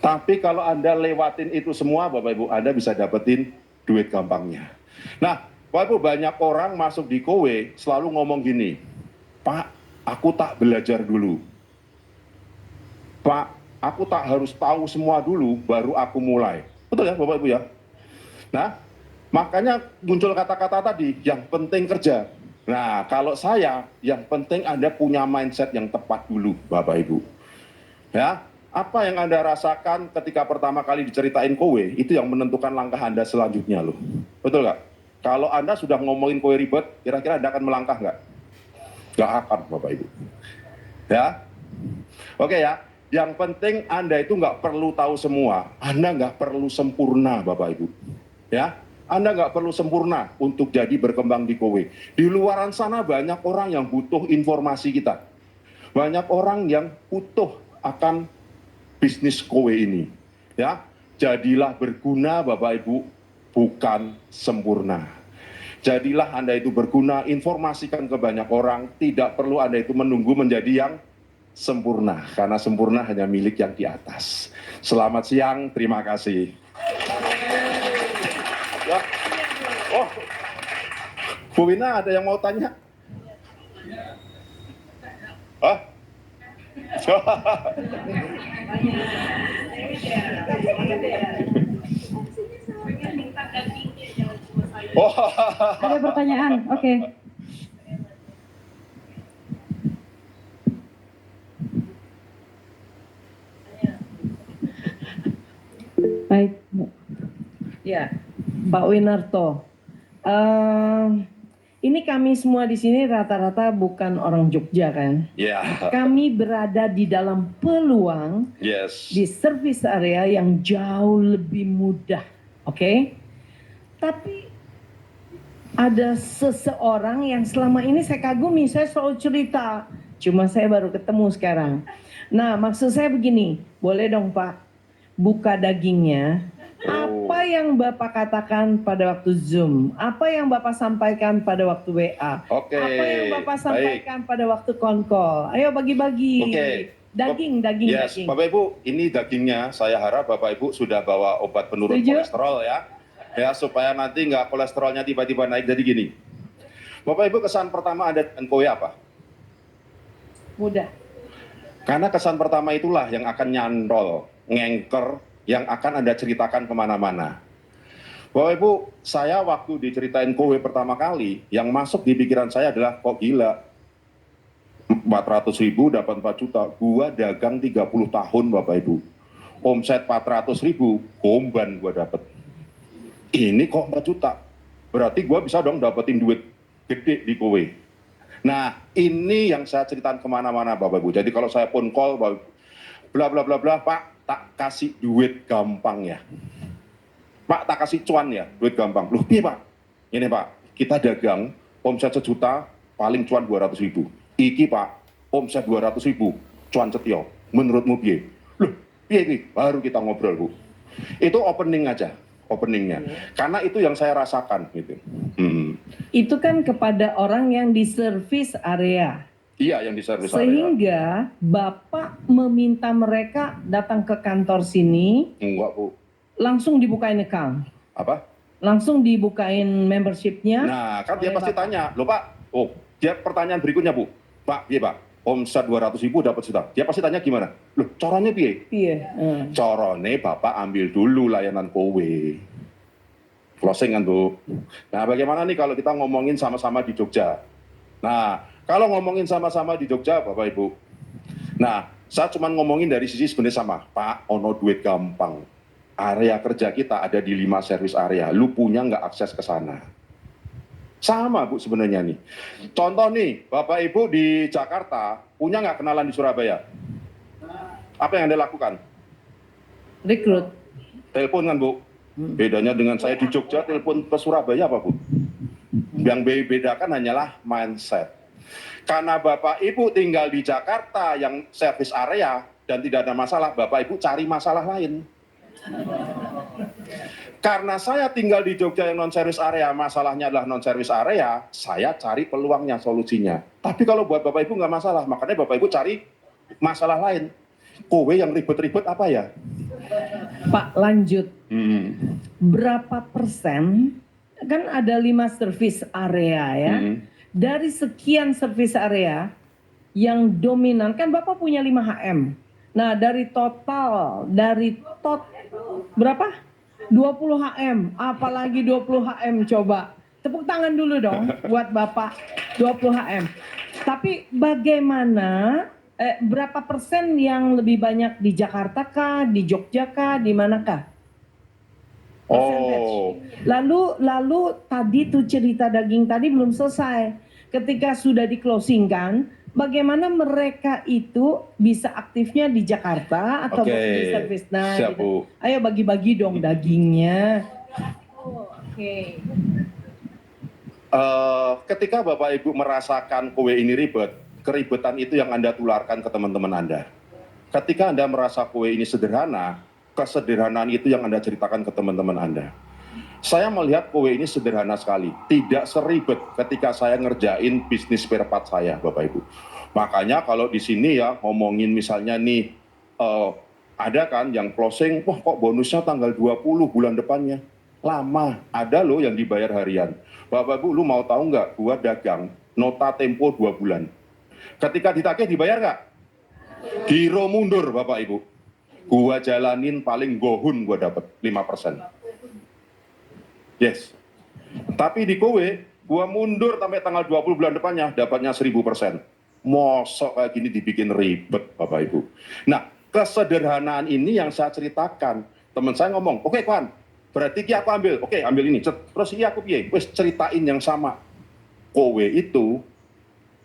Tapi kalau Anda lewatin itu semua, Bapak Ibu, Anda bisa dapetin duit gampangnya. Nah, Bapak Ibu, banyak orang masuk di kowe selalu ngomong gini, Pak, aku tak belajar dulu. Pak, aku tak harus tahu semua dulu, baru aku mulai. Betul ya, Bapak Ibu ya? Nah, makanya muncul kata-kata tadi, yang penting kerja. Nah, kalau saya, yang penting Anda punya mindset yang tepat dulu, Bapak Ibu. Ya, apa yang Anda rasakan ketika pertama kali diceritain kowe, itu yang menentukan langkah Anda selanjutnya loh. Betul nggak? Kalau Anda sudah ngomongin kowe ribet, kira-kira Anda akan melangkah nggak? Nggak akan, Bapak Ibu. Ya, oke ya. Yang penting Anda itu nggak perlu tahu semua. Anda nggak perlu sempurna, Bapak Ibu. Ya, Anda nggak perlu sempurna untuk jadi berkembang di kowe. Di luaran sana banyak orang yang butuh informasi kita. Banyak orang yang butuh akan bisnis kowe ini. Ya, jadilah berguna, Bapak Ibu, bukan sempurna. Jadilah Anda itu berguna, informasikan ke banyak orang, tidak perlu Anda itu menunggu menjadi yang sempurna, karena sempurna hanya milik yang di atas. Selamat siang, terima kasih. Ya. Oh, Bu Wina ada yang mau tanya? Hah? Oh. Ada pertanyaan? Oke. Baik, Bu. Ya, Pak Winarto. Ini kami semua di sini rata-rata bukan orang Jogja kan? Ya. Kami berada di dalam peluang Yes. di service area yang jauh lebih mudah, oke? Tapi ada seseorang yang selama ini saya kagumi, saya selalu cerita, cuma saya baru ketemu sekarang. Nah, maksud saya begini, boleh dong Pak, buka dagingnya. Apa yang Bapak katakan pada waktu Zoom? Apa yang Bapak sampaikan pada waktu WA? Oke, Apa yang Bapak baik. sampaikan pada waktu konkol? Ayo bagi-bagi. Oke. Daging. Yes, Bapak Ibu, ini dagingnya. Saya harap Bapak Ibu sudah bawa obat penurun Setuju? kolesterol ya. Ya, supaya nanti nggak kolesterolnya tiba-tiba naik. Jadi gini, Bapak Ibu, kesan pertama Anda dengan kowe apa? Mudah. Karena kesan pertama itulah yang akan nyantol, ngengker, yang akan Anda ceritakan kemana-mana. Bapak Ibu, saya waktu diceritain kowe pertama kali, yang masuk di pikiran saya adalah, kok gila, 400.000 dapat 4 juta, gua dagang 30 tahun Bapak Ibu. Omset 400.000, komban gua dapat. Ini kok 4 juta, berarti gua bisa dong dapetin duit gede di kowe. Nah, ini yang saya ceritakan kemana-mana Bapak Ibu. Jadi kalau saya phone call, bla bla bla bla, Pak, tak kasih duit gampang ya. Pak, tak kasih cuan ya, duit gampang. Loh, iya Pak? Ini Pak, kita dagang, omset 1 juta, paling cuan 200.000. Iki Pak, omset 200.000, cuan setio. Menurutmu piye? Loh, piye? Baru kita ngobrol Bu. Itu opening aja, openingnya. Karena itu yang saya rasakan gitu. Itu kan kepada orang yang di service area. Iya, yang di service area. Sehingga Bapak meminta mereka datang ke kantor sini, Enggak Bu. langsung dibukain account. Apa? Langsung dibukain membershipnya. Nah, kan dia oleh pasti Bapak. tanya, loh Pak, dia pertanyaan berikutnya Bu, Pak, piye Pak, omset 200.000 dapat juta, dia pasti tanya gimana? Loh, caranya piye? Iya. Carane Bapak ambil dulu layanan kowe. Closing kan Bu. Nah, bagaimana nih kalau kita ngomongin sama-sama di Jogja? Nah, kalau ngomongin sama-sama di Jogja Bapak Ibu, nah, saya cuma ngomongin dari sisi sebenarnya sama, Pak, ono duit gampang. Area kerja kita ada di 5 service area, lu punya nggak akses ke sana? Sama Bu sebenarnya nih. Contoh nih, Bapak Ibu di Jakarta, punya nggak kenalan di Surabaya? Apa yang Anda lakukan? Rekrut. Telepon kan Bu? Bedanya dengan saya di Jogja, telepon ke Surabaya apa Bu? Yang bedakan hanyalah mindset. Karena Bapak Ibu tinggal di Jakarta yang service area dan tidak ada masalah, Bapak Ibu cari masalah lain. Karena saya tinggal di Jogja yang non-service area, masalahnya adalah non-service area, saya cari peluangnya, solusinya. Tapi kalau buat Bapak Ibu nggak masalah, makanya Bapak Ibu cari masalah lain. Kowe yang ribet-ribet apa ya? Pak, lanjut. Berapa persen, kan ada 5 service area ya. Dari sekian service area yang dominan, kan Bapak punya 5 HM. Nah, dari berapa? 20 HM, apalagi 20 HM coba. Tepuk tangan dulu dong buat Bapak 20 HM. Tapi bagaimana, berapa persen yang lebih banyak di Jakarta kah, di Jogja kah, di manakah? Oh. Lalu tadi tuh cerita daging tadi belum selesai. Ketika sudah di closing kan, bagaimana mereka itu bisa aktifnya di Jakarta atau di service? Nah, siap, gitu. Ayo bagi-bagi dong dagingnya. Oke. Ketika Bapak Ibu merasakan kowe ini ribet, keribetan itu yang Anda tularkan ke teman-teman Anda. Ketika Anda merasa kowe ini sederhana, kesederhanaan itu yang Anda ceritakan ke teman-teman Anda. Saya melihat kowe ini sederhana sekali, tidak seribet ketika saya ngerjain bisnis spare part saya, Bapak Ibu. Makanya kalau di sini ya ngomongin misalnya nih, ada kan yang closing, wah kok bonusnya tanggal 20 bulan depannya. Lama, ada loh yang dibayar harian. Bapak Ibu, lu mau tahu nggak, gua dagang, nota tempo 2 bulan. Ketika ditagih dibayar nggak? Giro mundur, Bapak Ibu. Gua jalanin paling gohun gua dapat 5%. Yes. Tapi di kowe, gua mundur sampai tanggal 20 bulan depannya, dapatnya 1000%. Mosok kayak gini dibikin ribet, Bapak Ibu. Nah, kesederhanaan ini yang saya ceritakan. Teman saya ngomong, oke kawan, berarti ki aku ambil, oke ambil ini. Terus iya aku piye? Wes ceritain yang sama. Kowe itu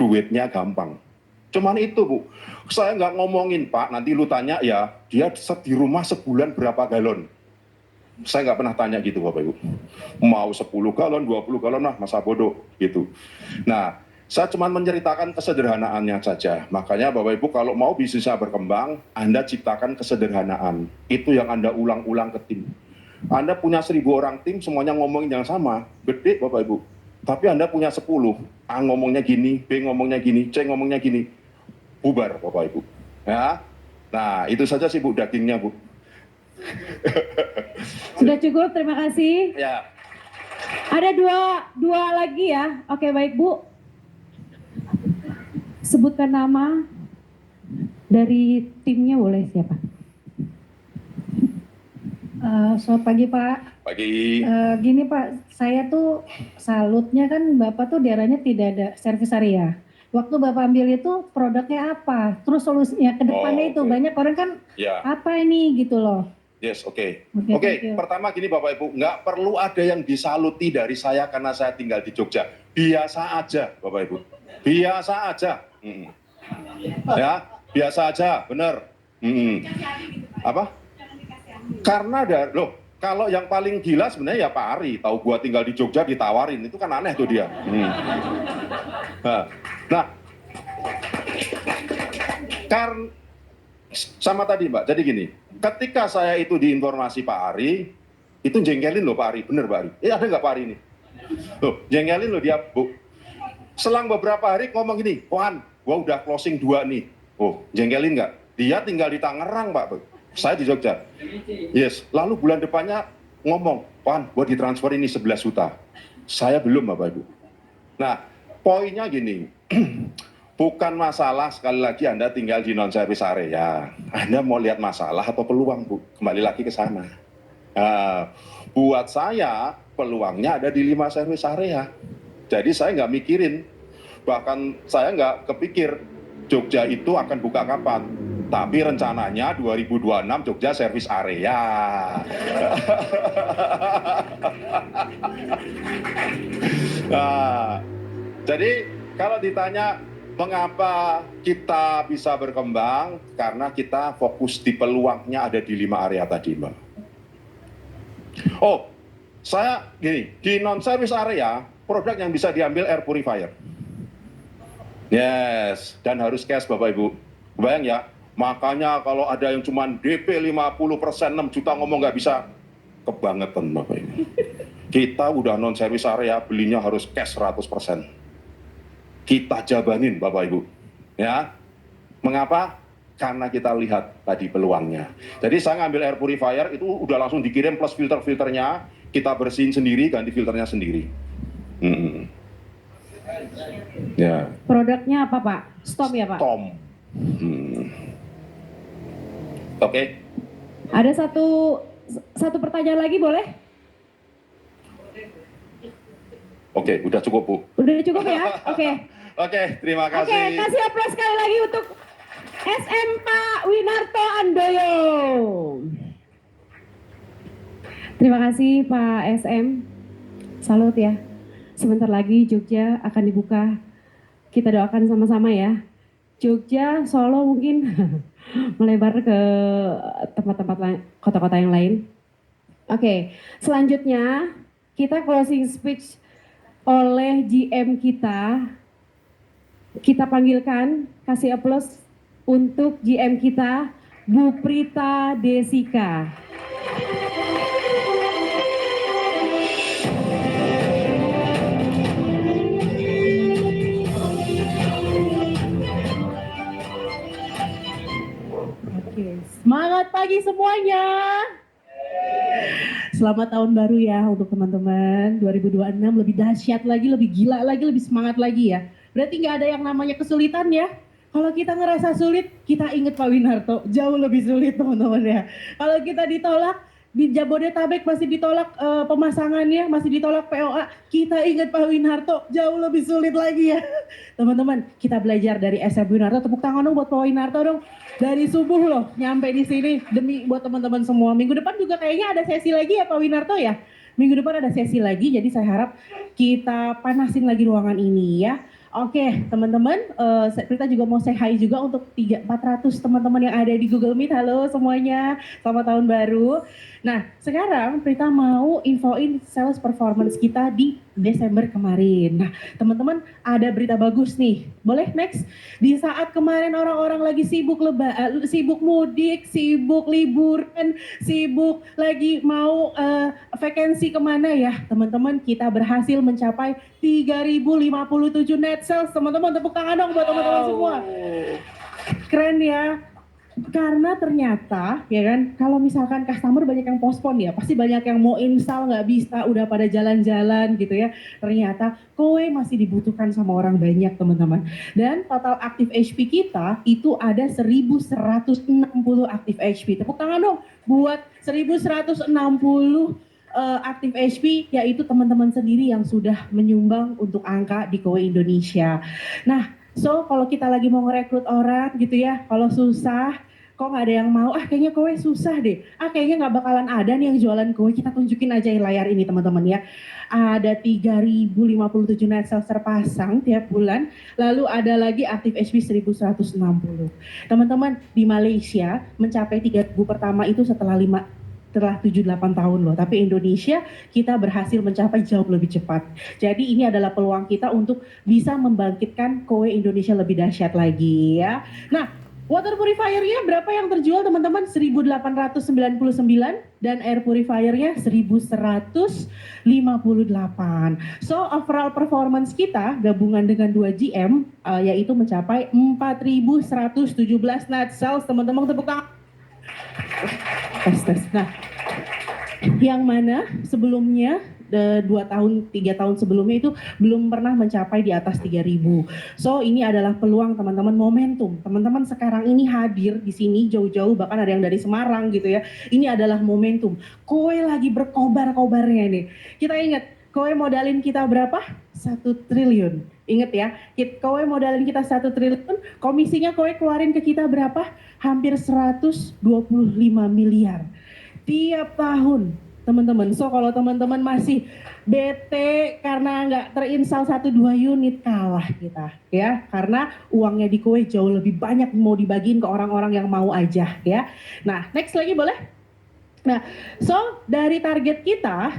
duitnya gampang. Cuman itu Bu, saya nggak ngomongin Pak, nanti lu tanya ya, dia di rumah sebulan berapa galon. Saya nggak pernah tanya gitu Bapak Ibu. Mau 10 galon, 20 galon lah, masa bodoh gitu. Nah, saya cuma menceritakan kesederhanaannya saja. Makanya Bapak Ibu kalau mau bisnisnya berkembang, Anda ciptakan kesederhanaan. Itu yang Anda ulang-ulang ke tim. Anda punya 1000 orang tim, semuanya ngomongin yang sama, gede Bapak Ibu. Tapi Anda punya 10, A ngomongnya gini, B ngomongnya gini, C ngomongnya gini. Bubar Bapak Ibu. Ya. Nah, itu saja sih Bu dagingnya Bu. Sudah cukup, terima kasih. Ya. Ada dua lagi ya. Oke, baik Bu. Sebutkan nama dari timnya, boleh siapa? Selamat pagi Pak. Pagi. Gini Pak, saya tuh salutnya kan Bapak tuh daerahnya tidak ada service area. Waktu Bapak ambil itu produknya apa? Terus solusinya ke depannya itu banyak orang kan apa ini gitu loh. Yes, oke. Pertama gini Bapak Ibu, nggak perlu ada yang disaluti dari saya karena saya tinggal di Jogja. Biasa aja Bapak Ibu. Biasa aja. Ya, biasa aja, bener. Apa? Karena kalau yang paling gila sebenarnya ya Pak Ari, tahu gua tinggal di Jogja ditawarin, itu kan aneh tuh dia. Nah, sama tadi Mbak, jadi gini, ketika saya itu diinformasi Pak Ari, itu jengkelin loh Pak Ari, bener Pak Ari. Ada nggak Pak Ari ini? Loh, jengkelin loh dia, Bu. Selang beberapa hari ngomong gini, Pohan, gua udah closing 2 nih. Oh, jengkelin nggak? Dia tinggal di Tangerang Pak, Bu. Saya di Jogja. Yes, lalu bulan depannya ngomong, Pohan, gua ditransfer ini 11 juta. Saya belum Bapak Ibu. Nah, poinnya gini, bukan masalah sekali lagi Anda tinggal di non-service area. Anda mau lihat masalah atau peluang, Bu? Kembali lagi ke sana. Nah, buat saya, peluangnya ada di 5 service area. Jadi saya nggak mikirin, bahkan saya nggak kepikir Jogja itu akan buka kapan. Tapi rencananya 2026 Jogja service area. Nah, jadi kalau ditanya mengapa kita bisa berkembang, karena kita fokus di peluangnya ada di 5 area tadi, Mbak. Oh, saya gini, di non-service area, produk yang bisa diambil air purifier. Yes, dan harus cash Bapak Ibu. Bayang ya, makanya kalau ada yang cuma DP 50%, 6 juta ngomong nggak bisa, kebangetan Bapak Ibu. Kita udah non-service area, belinya harus cash 100%. Kita jabanin Bapak Ibu. Ya, mengapa? Karena kita lihat tadi peluangnya. Jadi saya ngambil air purifier, itu udah langsung dikirim plus filter-filternya, kita bersihin sendiri, ganti filternya sendiri. Ya. Produknya apa Pak? Stom ya Pak? Stom. Oke. Ada satu pertanyaan lagi boleh? Oke, udah cukup Bu. Udah cukup ya? Oke. Oke, terima kasih. Oke, kasih aplaus sekali lagi untuk SM Pak Winarto Andoyo. Terima kasih Pak SM. Salut ya. Sebentar lagi Jogja akan dibuka. Kita doakan sama-sama ya. Jogja, Solo mungkin melebar ke tempat-tempat lain, kota-kota yang lain. Oke, selanjutnya kita closing speech oleh GM kita. Kita panggilkan, kasih aplaus untuk GM kita, Bu Prita Desika. Semangat pagi semuanya. Selamat tahun baru ya untuk teman-teman. 2026 lebih dahsyat lagi, lebih gila lagi, lebih semangat lagi ya. Berarti nggak ada yang namanya kesulitan ya. Kalau kita ngerasa sulit, kita ingat Pak Winarto. Jauh lebih sulit teman-teman ya. Kalau kita ditolak, di Jabodetabek masih ditolak pemasangannya, masih ditolak POA. Kita ingat Pak Winarto, jauh lebih sulit lagi ya. Teman-teman, kita belajar dari SM Winarto. Tepuk tangan dong buat Pak Winarto dong. Dari subuh loh, nyampe di sini demi buat teman-teman semua. Minggu depan juga kayaknya ada sesi lagi ya Pak Winarto ya. Minggu depan ada sesi lagi, jadi saya harap kita panasin lagi ruangan ini ya. Oke, teman-teman, kita juga mau say hi juga untuk 400 teman-teman yang ada di Google Meet. Halo semuanya, selamat tahun baru. Nah, sekarang Prita mau infoin sales performance kita di Desember kemarin. Nah, teman-teman ada berita bagus nih. Boleh next? Di saat kemarin orang-orang lagi sibuk sibuk mudik, sibuk liburan, sibuk lagi mau vakansi kemana ya, teman-teman kita berhasil mencapai 3.057 net sales. Teman-teman tepuk tangan dong buat teman-teman semua. Keren ya. Karena ternyata ya kan, kalau misalkan customer banyak yang postpone ya, pasti banyak yang mau install nggak bisa, udah pada jalan-jalan gitu ya. Ternyata kowe masih dibutuhkan sama orang banyak teman-teman. Dan total active HP kita itu ada 1.160 active HP. Tepuk tangan dong buat 1.160 active HP, yaitu teman-teman sendiri yang sudah menyumbang untuk angka di Kowe Indonesia. Nah, so kalau kita lagi mau ngerekrut orang gitu ya, kalau susah, kok nggak ada yang mau, kayaknya Kowe susah deh, kayaknya nggak bakalan ada nih yang jualan Kowe, kita tunjukin aja di layar ini teman-teman ya. Ada 3.057 net sales terpasang tiap bulan, lalu ada lagi active HP 1.160. Teman-teman di Malaysia mencapai 3.000 pertama itu setelah 7-8 tahun loh, tapi Indonesia kita berhasil mencapai jauh lebih cepat. Jadi ini adalah peluang kita untuk bisa membangkitkan Kowe Indonesia lebih dahsyat lagi ya. Nah, water purifiernya berapa yang terjual teman-teman? 1.899 dan air purifiernya 1.158. So overall performance kita gabungan dengan 2 GM yaitu mencapai 4.117 net sales. Teman-teman tepuk tangan. Tes. Nah, yang mana sebelumnya 3 tahun sebelumnya itu belum pernah mencapai di atas 3.000. So ini adalah peluang teman-teman, momentum. Teman-teman sekarang ini hadir di sini jauh-jauh, bahkan ada yang dari Semarang gitu ya. Ini adalah momentum. Kowe lagi berkobar-kobarnya nih. Kita ingat, Kowe modalin kita berapa? 1 triliun. Ingat ya, Kowe modalin kita 1 triliun, komisinya Kowe keluarin ke kita berapa? Hampir 125 miliar. Tiap tahun, teman-teman. So kalau teman-teman masih bete karena nggak terinstall 1-2 unit, kalah kita ya. Karena uangnya di Kowe jauh lebih banyak, mau dibagiin ke orang-orang yang mau aja ya. Nah, next lagi boleh? Nah, so dari target kita,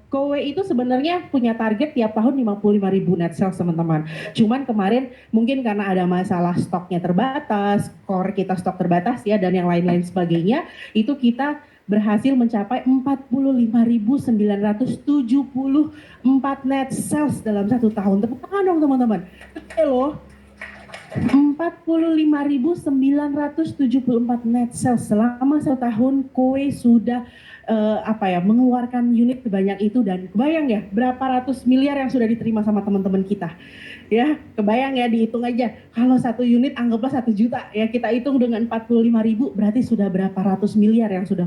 Kowe itu sebenarnya punya target tiap tahun 55.000 net sales teman-teman. Cuman kemarin mungkin karena ada masalah stoknya terbatas, core kita stok terbatas ya dan yang lain-lain sebagainya, itu kita berhasil mencapai 45.974 net sales dalam 1 tahun. Tepuk tangan dong teman-teman. Oke loh. 45.974 net sales selama 1 tahun. Kowe sudah mengeluarkan unit sebanyak itu dan kebayang ya berapa ratus miliar yang sudah diterima sama teman-teman kita ya, kebayang ya, dihitung aja kalau 1 unit anggaplah 1 juta ya, kita hitung dengan 45.000 berarti sudah berapa ratus miliar yang sudah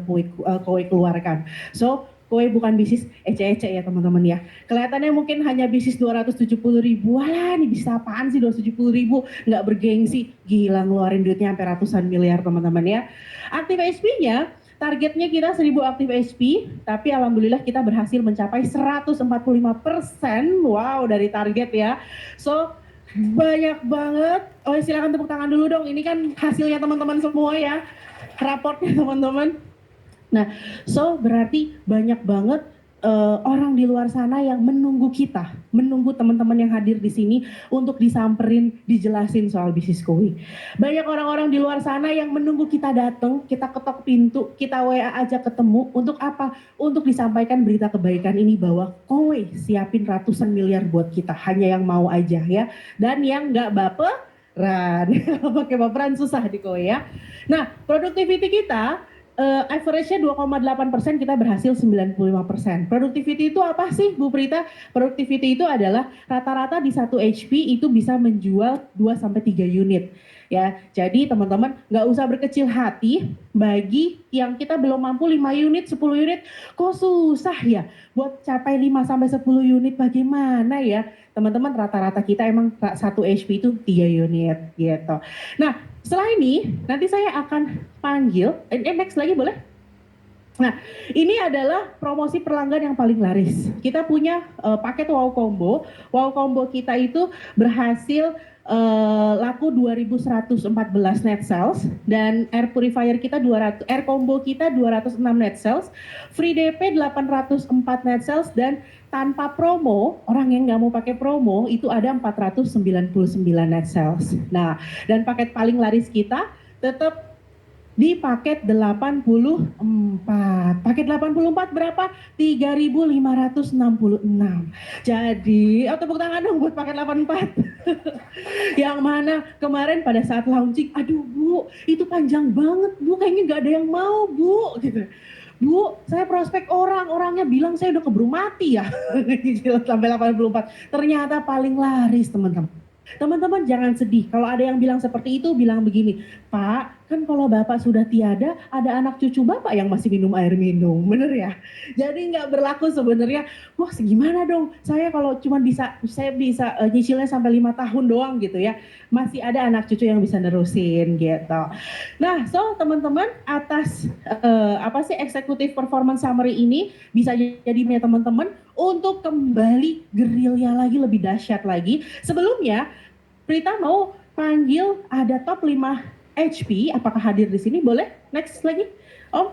kowe keluarkan. So kowe bukan bisnis ece-ece ya teman-teman ya. Kelihatannya mungkin hanya bisnis 270.000. Walah, ini bisa apaan sih 270.000? Nggak bergengsi. Gila, ngeluarin duitnya sampai ratusan miliar teman-teman ya. Aktif HP-nya, targetnya kita 1.000 aktif HP, tapi alhamdulillah kita berhasil mencapai 145%. Wow, dari target ya. So, banyak banget. Oh, silakan tepuk tangan dulu dong. Ini kan hasilnya teman-teman semua ya. Raportnya teman-teman. Nah, so berarti banyak banget orang di luar sana yang menunggu kita, menunggu teman-teman yang hadir di sini untuk disamperin, dijelasin soal bisnis kowe. Banyak orang-orang di luar sana yang menunggu kita datang, kita ketok pintu, kita WA aja ketemu, untuk apa? Untuk disampaikan berita kebaikan ini bahwa kowe siapin ratusan miliar buat kita, hanya yang mau aja ya. Dan yang nggak baperan, pakai baperan susah di kowe ya. Nah, productivity kita average-nya 2,8%, kita berhasil 95%. Productivity itu apa sih Bu Prita? Productivity itu adalah rata-rata di 1 HP itu bisa menjual 2-3 unit. Ya, jadi teman-teman nggak usah berkecil hati bagi yang kita belum mampu 5 unit, 10 unit, kok susah ya buat capai 5-10 unit bagaimana ya? Teman-teman rata-rata kita emang 1 HP itu 3 unit gitu. Nah, setelah ini nanti saya akan panggil, next lagi boleh? Nah, ini adalah promosi pelanggan yang paling laris. Kita punya paket Wow Combo. Wow Combo kita itu berhasil laku 2.114 net sales dan air purifier kita air combo kita 206 net sales, free DP 804 net sales, dan tanpa promo, orang yang nggak mau pakai promo itu ada 499 net sales. Nah, dan paket paling laris kita tetap di paket 84. Paket 84 berapa? 3.566. Jadi, tepuk tangan dong buat paket 84. Yang mana kemarin pada saat launching, aduh Bu, itu panjang banget Bu, kayaknya nggak ada yang mau Bu, gitu. Bu, saya prospek orangnya bilang saya udah keburu mati ya. Sampai 84. Ternyata paling laris teman-teman. Teman-teman jangan sedih, kalau ada yang bilang seperti itu, bilang begini, Pak, kan kalau Bapak sudah tiada, ada anak cucu Bapak yang masih minum air minum, bener ya? Jadi nggak berlaku sebenarnya, wah segimana dong, saya kalau cuma saya bisa nyicilnya sampai 5 tahun doang gitu ya, masih ada anak cucu yang bisa nerusin gitu. Nah, so teman-teman atas executive performance summary ini bisa jadi punya teman-teman untuk kembali gerilya lagi, lebih dahsyat lagi. Sebelumnya Prita mau panggil ada top 5 HP, apakah hadir di sini? Boleh? Next lagi, Om.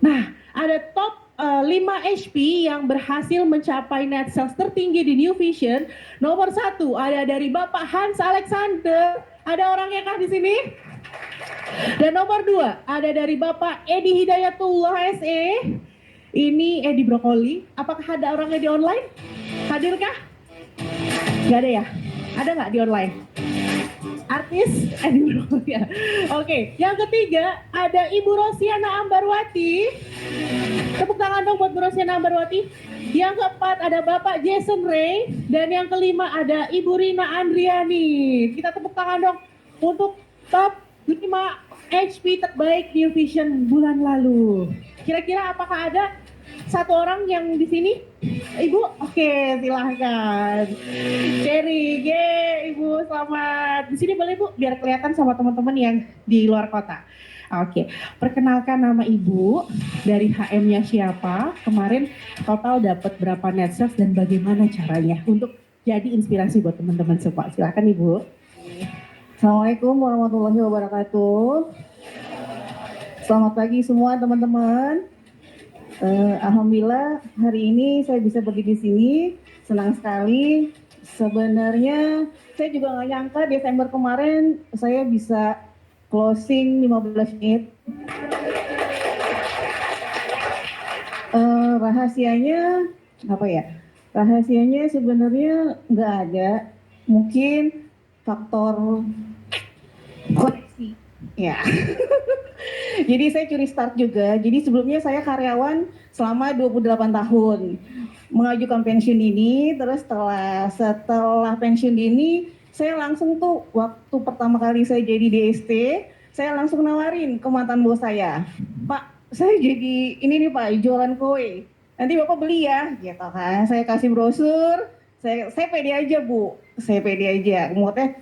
Nah, ada top 5 HP yang berhasil mencapai net sales tertinggi di New Vision. Nomor 1 ada dari Bapak Hans Alexander. Ada orangnya kah di sini? Dan nomor 2 ada dari Bapak Edi Hidayatullah SE. Ini Edi Brokoli. Apakah ada orangnya di online? Hadirkah? Gak ada ya? Ada nggak di online? Artis Edi Brokoli ya. Oke, yang ketiga ada Ibu Rosiana Ambarwati. Tepuk tangan dong buat Bu Rosiana Ambarwati. Yang keempat ada Bapak Jason Ray. Dan yang kelima ada Ibu Rina Andriani. Kita tepuk tangan dong untuk top 5 HP terbaik New Vision bulan lalu. Kira-kira apakah ada satu orang yang di sini? Ibu? Oke, silahkan. Cherry, Ibu, selamat. Di sini boleh Bu, biar kelihatan sama teman-teman yang di luar kota. Oke, perkenalkan nama Ibu, dari HM-nya siapa, kemarin total dapat berapa net sales dan bagaimana caranya untuk jadi inspirasi buat teman-teman semua. Silahkan Ibu. Assalamualaikum warahmatullahi wabarakatuh. Selamat pagi semua teman-teman. Alhamdulillah hari ini saya bisa berdiri di sini, senang sekali. Sebenarnya saya juga nggak nyangka Desember kemarin saya bisa closing 15 menit. Rahasianya apa ya? Rahasianya sebenarnya nggak ada. Mungkin faktor koneksi. Ya. Jadi saya curi start juga. Jadi sebelumnya saya karyawan selama 28 tahun. Mengajukan pensiun dini, terus setelah pensiun dini, saya langsung tuh waktu pertama kali saya jadi DST, saya langsung nawarin ke mantan bos saya, Pak, saya jadi ini nih Pak, jualan kue. Nanti Bapak beli ya, gitu kan. Saya kasih brosur, saya pede aja Bu, saya pede aja. Maksudnya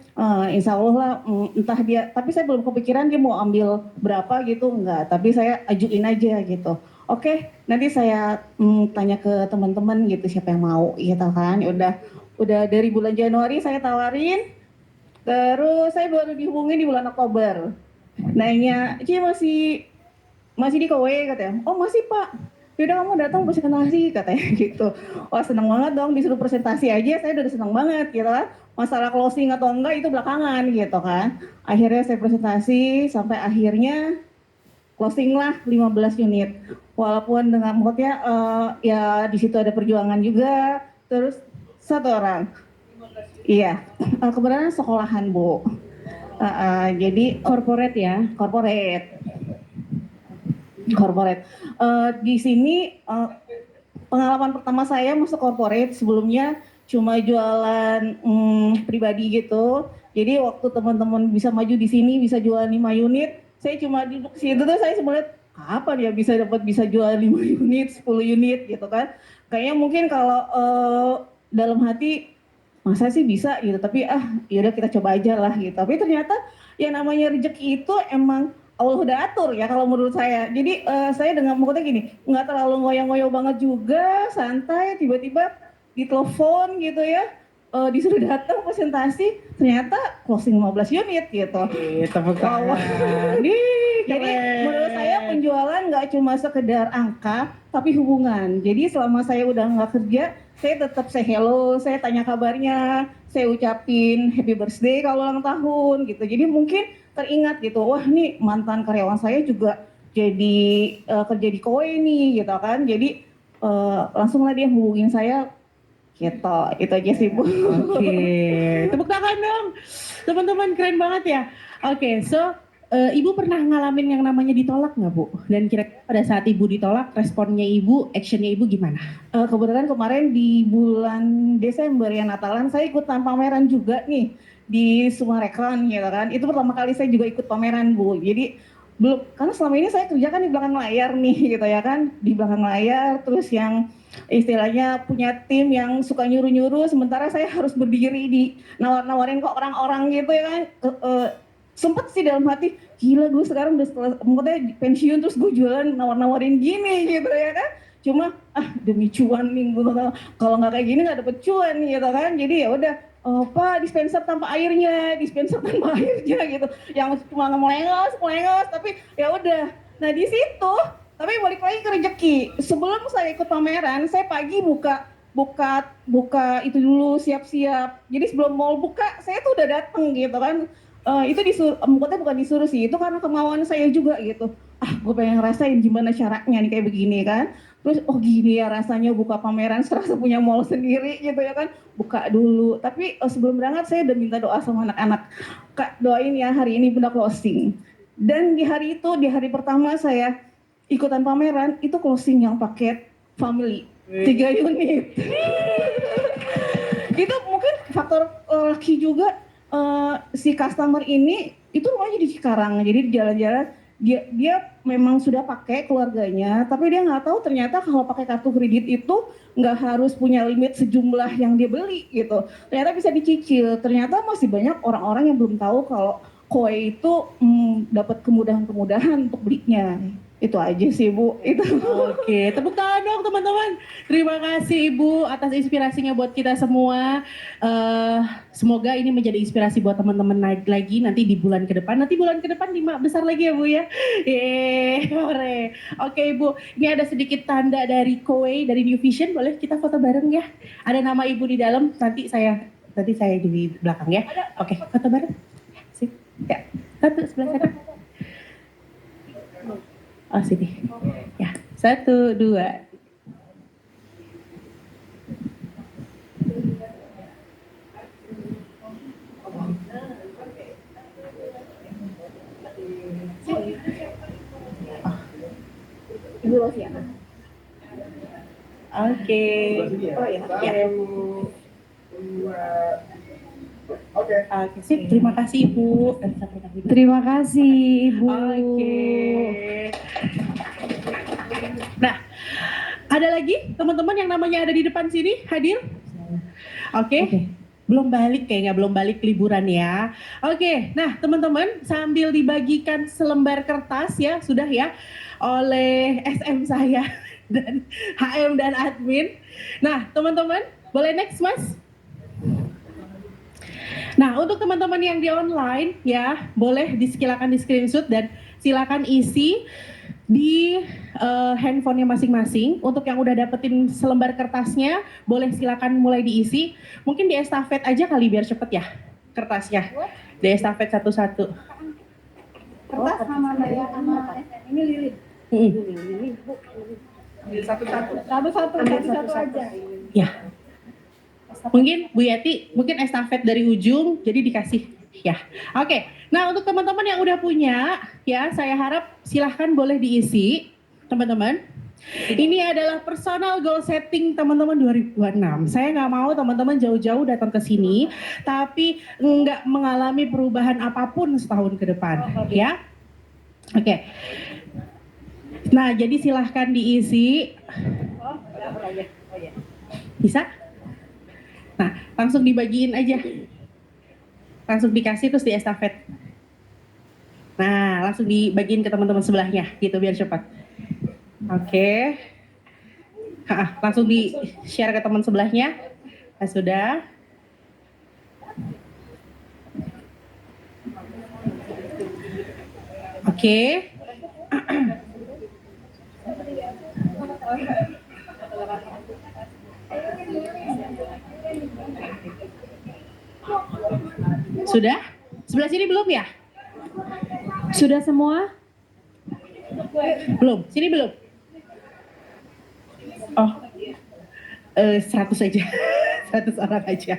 insya Allah lah, entah dia, tapi saya belum kepikiran dia mau ambil berapa gitu, enggak. Tapi saya ajuin aja gitu. Oke, nanti saya tanya ke teman-teman gitu siapa yang mau gitu kan. Udah dari bulan Januari saya tawarin, terus saya baru dihubungi di bulan Oktober. Nanya, Ci masih di kowe katanya. Oh masih Pak. Yaudah kamu datang presentasi katanya gitu. Wah senang banget dong disuruh presentasi aja saya udah senang banget gitu kan. Masalah closing atau enggak itu belakangan gitu kan. Akhirnya saya presentasi sampai akhirnya closing lah 15 unit. Walaupun dengan maksudnya ya di situ ada perjuangan juga. Terus satu orang. Iya, kebetulan sekolahan Bu. Jadi Corporate ya? Corporate. Di sini pengalaman pertama saya masuk corporate, sebelumnya cuma jualan pribadi gitu. Jadi waktu teman-teman bisa maju di sini bisa jualan 5 unit, saya cuma duduk situ tuh saya sebenarnya kapan ya bisa jual 5 unit, 10 unit gitu kan. Kayaknya mungkin kalau dalam hati masa sih bisa gitu, tapi yaudah kita coba aja lah gitu. Tapi ternyata yang namanya rezeki itu emang Allah udah atur ya kalau menurut saya. Jadi saya dengan maksudnya gini, nggak terlalu ngoyo-ngoyo banget juga, santai, tiba-tiba ditelepon gitu ya, disuruh datang presentasi, ternyata closing 15 unit gitu. Tepuk tangan. Jadi menurut saya penjualan nggak cuma sekedar angka, tapi hubungan. Jadi selama saya udah nggak kerja, saya tetap say hello, saya tanya kabarnya, saya ucapin happy birthday kalau ulang tahun gitu. Jadi mungkin teringat gitu, wah nih mantan karyawan saya juga jadi kerja di kowe nih gitu kan. Jadi langsunglah dia hubungin saya gitu. Itu aja sih Bu. Oke, tepuk tangan dong. Teman-teman keren banget ya. Oke, so Ibu pernah ngalamin yang namanya ditolak nggak Bu? Dan kira-kira pada saat Ibu ditolak, responnya Ibu, actionnya Ibu gimana? Kebetulan kemarin di bulan Desember ya Natalan, saya ikutan pameran juga nih di Sumarekon gitu kan. Itu pertama kali saya juga ikut pameran Bu. Jadi belum, karena selama ini saya kerjakan di belakang layar nih gitu ya kan, di belakang layar, terus yang istilahnya punya tim yang suka nyuruh-nyuruh, sementara saya harus berdiri di nawar-nawarin ke orang-orang gitu ya kan. Sempet sih dalam hati, gila gue sekarang udah setelah pensiun terus gue jualan nawar-nawarin gini gitu ya kan. Cuma demi cuan nih, gue kalau nggak kayak gini nggak dapet cuan gitu kan. Jadi ya udah, Pak dispenser tanpa airnya gitu. Yang cuma melengos, tapi ya udah. Nah di situ, tapi balik lagi ke rezeki. Sebelum saya ikut pameran, saya pagi buka itu dulu, siap-siap. Jadi sebelum mall buka, saya tuh udah dateng gitu kan. Itu bukan disuruh sih, itu karena kemauan saya juga gitu. Gue pengen ngerasain gimana caranya nih kayak begini kan. Terus gini ya rasanya buka pameran serasa punya mall sendiri gitu ya kan. Buka dulu, tapi sebelum berangkat saya udah minta doa sama anak-anak. Kak doain ya hari ini bunda closing. Dan di hari itu, di hari pertama saya ikutan pameran, itu closing yang paket family 3 unit. Itu mungkin faktor laki juga. Si customer ini itu rumahnya di Cikarang, jadi di jalan-jalan dia memang sudah pakai keluarganya, tapi dia nggak tahu ternyata kalau pakai kartu kredit itu nggak harus punya limit sejumlah yang dia beli gitu. Ternyata bisa dicicil. Ternyata masih banyak orang-orang yang belum tahu kalau koe itu dapat kemudahan-kemudahan untuk belinya. Itu aja sih Bu, itu. Oke, tepuk tangan dong teman-teman. Terima kasih Ibu atas inspirasinya buat kita semua. Semoga ini menjadi inspirasi buat teman-teman lagi nanti di bulan ke depan. Nanti bulan ke depan 5 besar lagi ya Bu ya. Yeay, oke Ibu. Ini ada sedikit tanda dari Koei, dari New Vision. Boleh kita foto bareng ya? Ada nama Ibu di dalam. Nanti saya di belakang ya. Oke, foto bareng. Sip. Ya, satu sebelah sana. Oh sini. Ya, 1, 2. Ibu Rosia. Oke. Oh ya. Ya. Oke, sip. Terima kasih Ibu. Terima kasih Ibu. Oke. Nah, ada lagi teman-teman yang namanya ada di depan sini hadir? Oke. Belum balik kayaknya, belum balik liburan ya. Oke, nah teman-teman sambil dibagikan selembar kertas ya, sudah ya, oleh SM saya dan HM dan admin. Nah teman-teman, boleh next Mas? Nah untuk teman-teman yang di online ya, boleh silakan di screenshot dan silakan isi di handphonenya masing-masing. Untuk yang udah dapetin selembar kertasnya, boleh silakan mulai diisi. Mungkin di estafet aja kali biar cepet ya kertasnya. Di estafet satu-satu. Kertas sama Maya sama ini Lilin. Satu-satu aja. Ya. Mungkin Bu Yati, mungkin estafet dari ujung, jadi dikasih. Ya, oke. Nah untuk teman-teman yang udah punya, ya saya harap silahkan boleh diisi, teman-teman. Ini adalah personal goal setting teman-teman 2026. Saya nggak mau teman-teman jauh-jauh datang ke sini, tapi nggak mengalami perubahan apapun setahun ke depan, ya. Oke. Nah jadi silahkan diisi. Bisa? Nah langsung dibagiin aja. Langsung dikasih terus di estafet. Nah, langsung dibagiin ke teman-teman sebelahnya gitu biar cepat. Oke. Langsung di-share ke teman sebelahnya. Nah, sudah. Oke. Sudah? Sebelah sini belum ya? Sudah semua? Belum? Sini belum? Oh, 100 aja. 100 orang aja.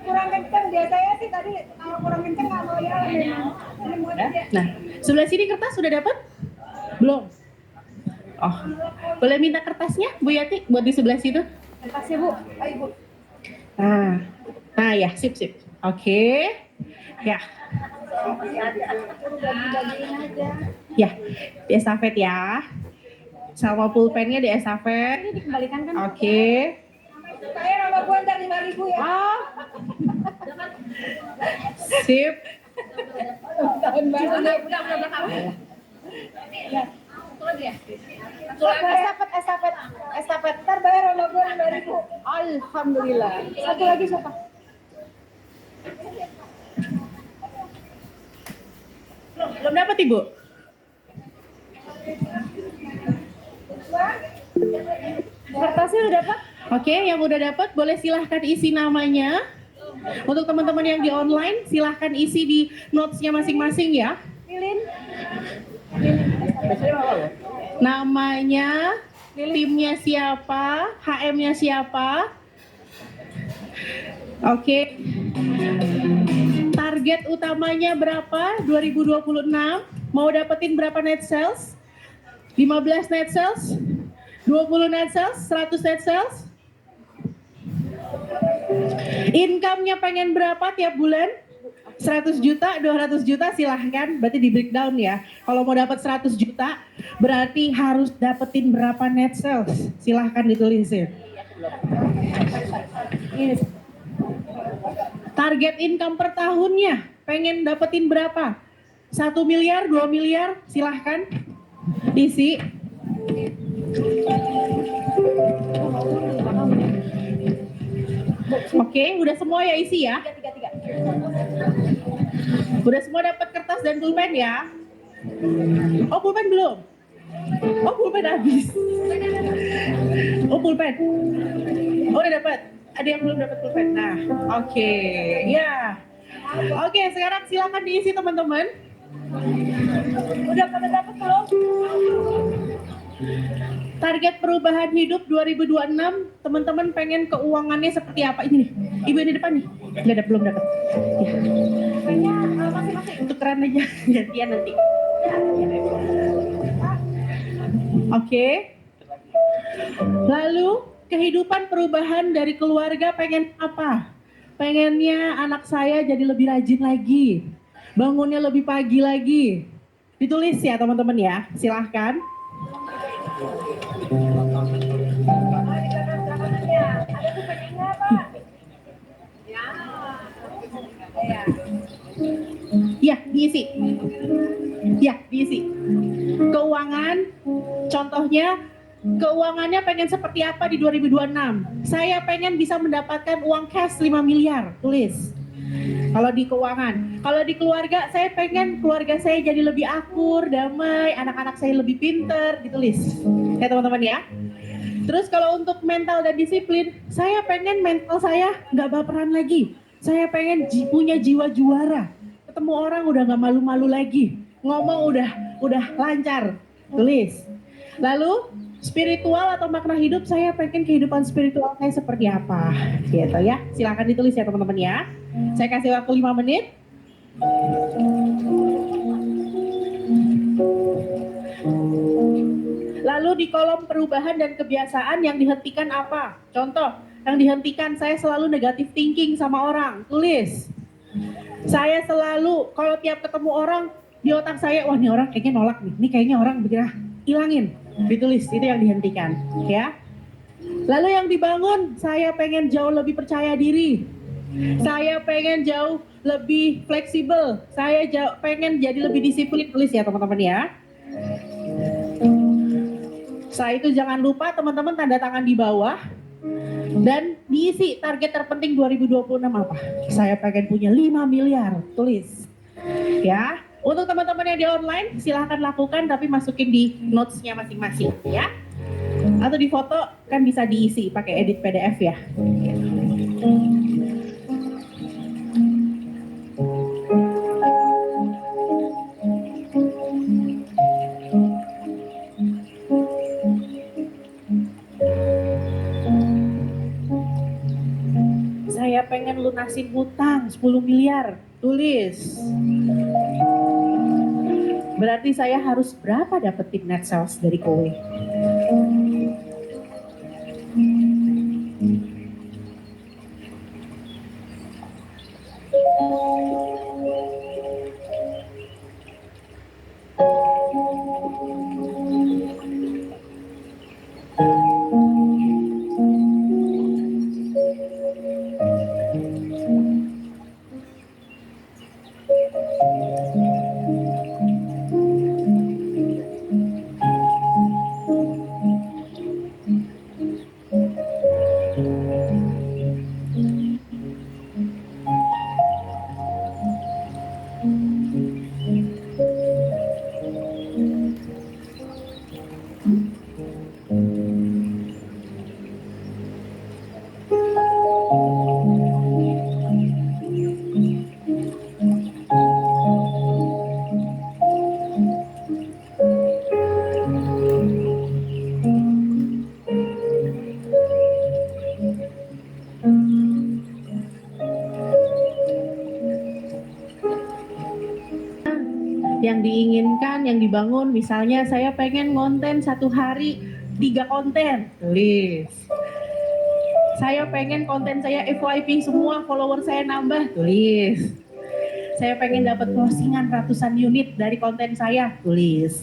Kurang kenceng biasanya sih tadi kalau kurang kenceng nggak mau ya. Nah, sebelah sini kertas sudah dapat? Belum? Oh, boleh minta kertasnya Bu Yati buat di sebelah situ? Kertasnya Bu, ayo Bu. Nah ya, sip. Oke, ya. Ya, di estafet ya. Sama pulpennya di estafet. Ini dikembalikan kan? Oke. Saya nama gua ntar 5.000 ya. Sip. Tahun baru. Estafet. Ntar bayar sama gua 5.000. Alhamdulillah. Satu lagi siapa? Belum dapat Ibu? Kertasnya udah dapat? Oke, yang udah dapat boleh silahkan isi namanya. Untuk teman-teman yang di online, silahkan isi di notes-nya masing-masing ya. Lilin. Namanya, timnya siapa, HM-nya siapa. Oke. Target utamanya berapa? 2026. Mau dapetin berapa net sales? 15 net sales? 20 net sales? 100 net sales? Income-nya pengen berapa tiap bulan? 100 juta, 200 juta silahkan, berarti di breakdown ya. Kalau mau dapat 100 juta, berarti harus dapetin berapa net sales? Silahkan ditulisin. Target income per tahunnya pengen dapetin berapa? 1 miliar, 2 miliar, silahkan isi. Oke, udah semua ya isi ya? Udah semua dapat kertas dan pulpen ya? Oh, pulpen belum? Oh, pulpen habis. Oh, pulpen. Oh, udah dapat. Ada yang belum dapat pulpen. Nah, oke. Ya. Oke, sekarang silakan diisi teman-teman. Udah pada dapat belum? Target perubahan hidup 2026, teman-teman pengen keuangannya seperti apa? Ini nih, ibu ini depan nih. Belum dapat. Ya. Masing-masing. Tukeran aja, gantian nanti. Oke. Lalu kehidupan perubahan dari keluarga pengen apa? Pengennya anak saya jadi lebih rajin lagi, bangunnya lebih pagi lagi. Ditulis ya teman-teman ya, silahkan. Ya, diisi. Ya, diisi. Keuangan, contohnya keuangannya pengen seperti apa di 2026? Saya pengen bisa mendapatkan uang cash 5 miliar, tulis. Kalau di keuangan, kalau di keluarga, saya pengen keluarga saya jadi lebih akur, damai, anak-anak saya lebih pinter, ditulis. Ya teman-teman ya. Terus kalau untuk mental dan disiplin, saya pengen mental saya nggak baperan lagi. Saya pengen punya jiwa juara. Ketemu orang udah nggak malu-malu lagi. Ngomong udah lancar, tulis. Lalu spiritual atau makna hidup, saya pengen kehidupan spiritual saya seperti apa, gitu ya. Silakan ditulis ya teman-teman ya. Saya kasih waktu 5 menit. Lalu di kolom perubahan dan kebiasaan yang dihentikan apa? Contoh, yang dihentikan saya selalu negative thinking sama orang, tulis. Saya selalu kalau tiap ketemu orang di otak saya, wah ini orang kayaknya nolak nih, ini kayaknya orang begini, hilangin, ditulis, itu yang dihentikan, ya. Lalu yang dibangun, saya pengen jauh lebih percaya diri, saya pengen jauh lebih fleksibel, saya pengen jadi lebih disiplin, tulis ya teman-teman ya. Setelah itu jangan lupa teman-teman tanda tangan di bawah dan diisi target terpenting 2026 apa? Saya pengen punya 5 miliar, tulis. Ya, untuk teman-teman yang di online silahkan lakukan tapi masukin di notes-nya masing-masing ya. Atau di foto kan bisa diisi pakai edit PDF ya. Saya pengen lunasin hutang 10 miliar, tulis. Berarti saya harus berapa dapetin net sales dari Kowe? Yang diinginkan, yang dibangun, misalnya saya pengen konten 1 hari 3 konten, tulis. Saya pengen konten saya FYP semua, follower saya nambah, tulis. Saya pengen dapat closingan ratusan unit dari konten saya, tulis.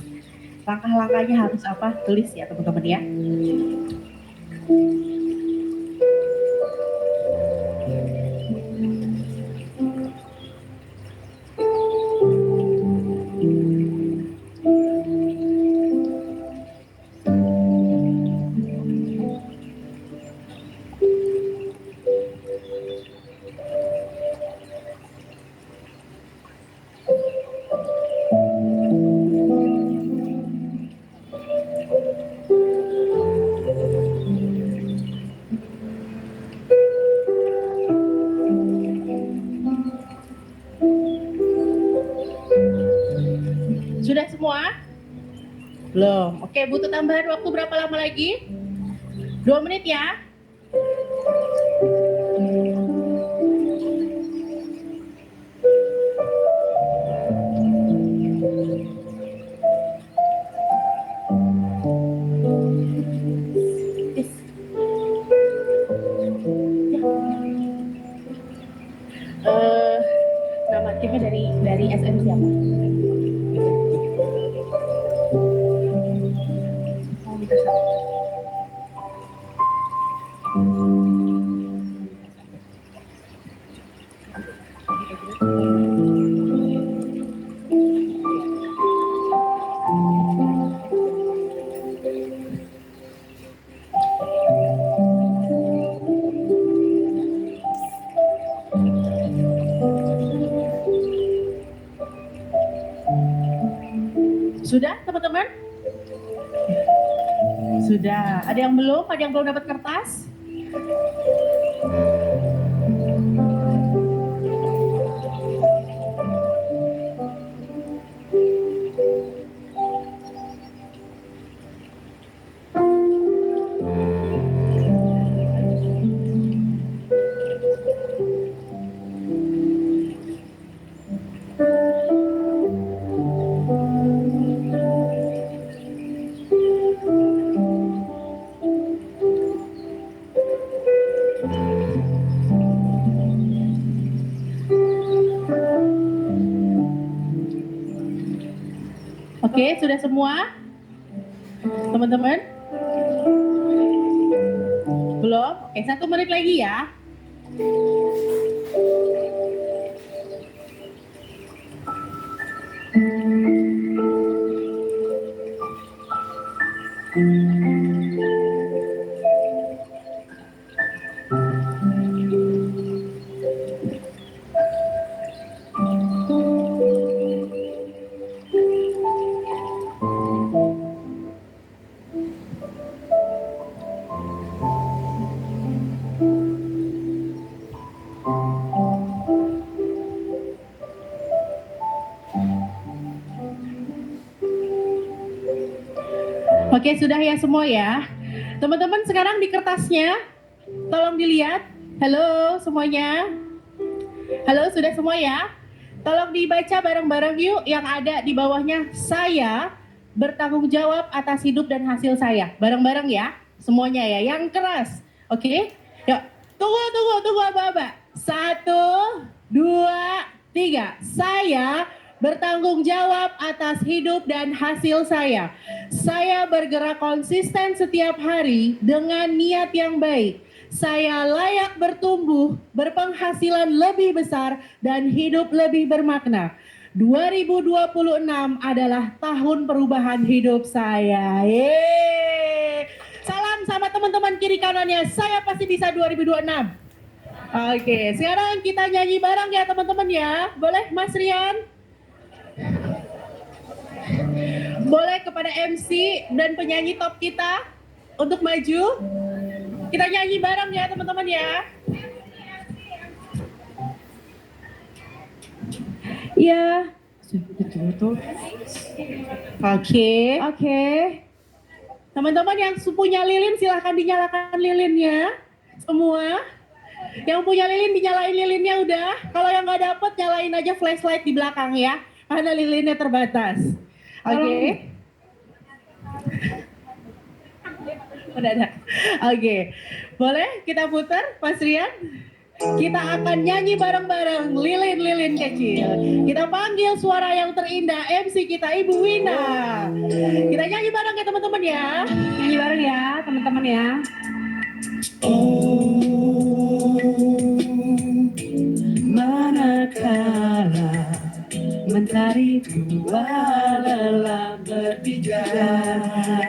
Langkah-langkahnya harus apa? Tulis ya teman-teman ya. Oke, butuh tambahan waktu berapa lama lagi? 2 menit ya. Nama timnya dari SM siapa? Oh, minta satu. Sudah, teman-teman? Sudah. Ada yang belum? Ada yang belum dapat kertas? Oke, sudah semua? Teman-teman? Belum? Oke, 1 menit lagi ya. Oke, sudah ya semua ya. Teman-teman sekarang di kertasnya, tolong dilihat. Halo semuanya. Halo, sudah semua ya? Tolong dibaca bareng-bareng yuk yang ada di bawahnya. Saya bertanggung jawab atas hidup dan hasil saya. Bareng-bareng ya, semuanya ya, yang keras. Oke? Yuk, tunggu Aba-aba. 1, 2, 3. Saya bertanggung jawab atas hidup dan hasil saya. Saya bergerak konsisten setiap hari dengan niat yang baik. Saya layak bertumbuh, berpenghasilan lebih besar, dan hidup lebih bermakna. 2026 adalah tahun perubahan hidup saya. Yeay! Salam sama teman-teman kiri kanannya. Saya pasti bisa 2026. Oke, sekarang kita nyanyi bareng ya teman-teman ya. Boleh Mas Rian? Boleh kepada MC dan penyanyi top kita untuk maju. Kita nyanyi bareng ya teman-teman ya. Ya, Betul. Oke. Teman-teman yang punya lilin silahkan dinyalakan lilinnya. Semua. Yang punya lilin dinyalain lilinnya udah. Kalau yang nggak dapet nyalain aja flashlight di belakang ya. Karena lilinnya terbatas. Oke. Udah ada. Oke. Boleh kita putar Mas Rian? Kita akan nyanyi bareng-bareng lilin-lilin kecil. Kita panggil suara yang terindah MC kita Ibu Wina. Kita nyanyi bareng ya teman-teman ya. nyanyi bareng ya teman-teman ya. Manakala mentari tua lelah berbicara.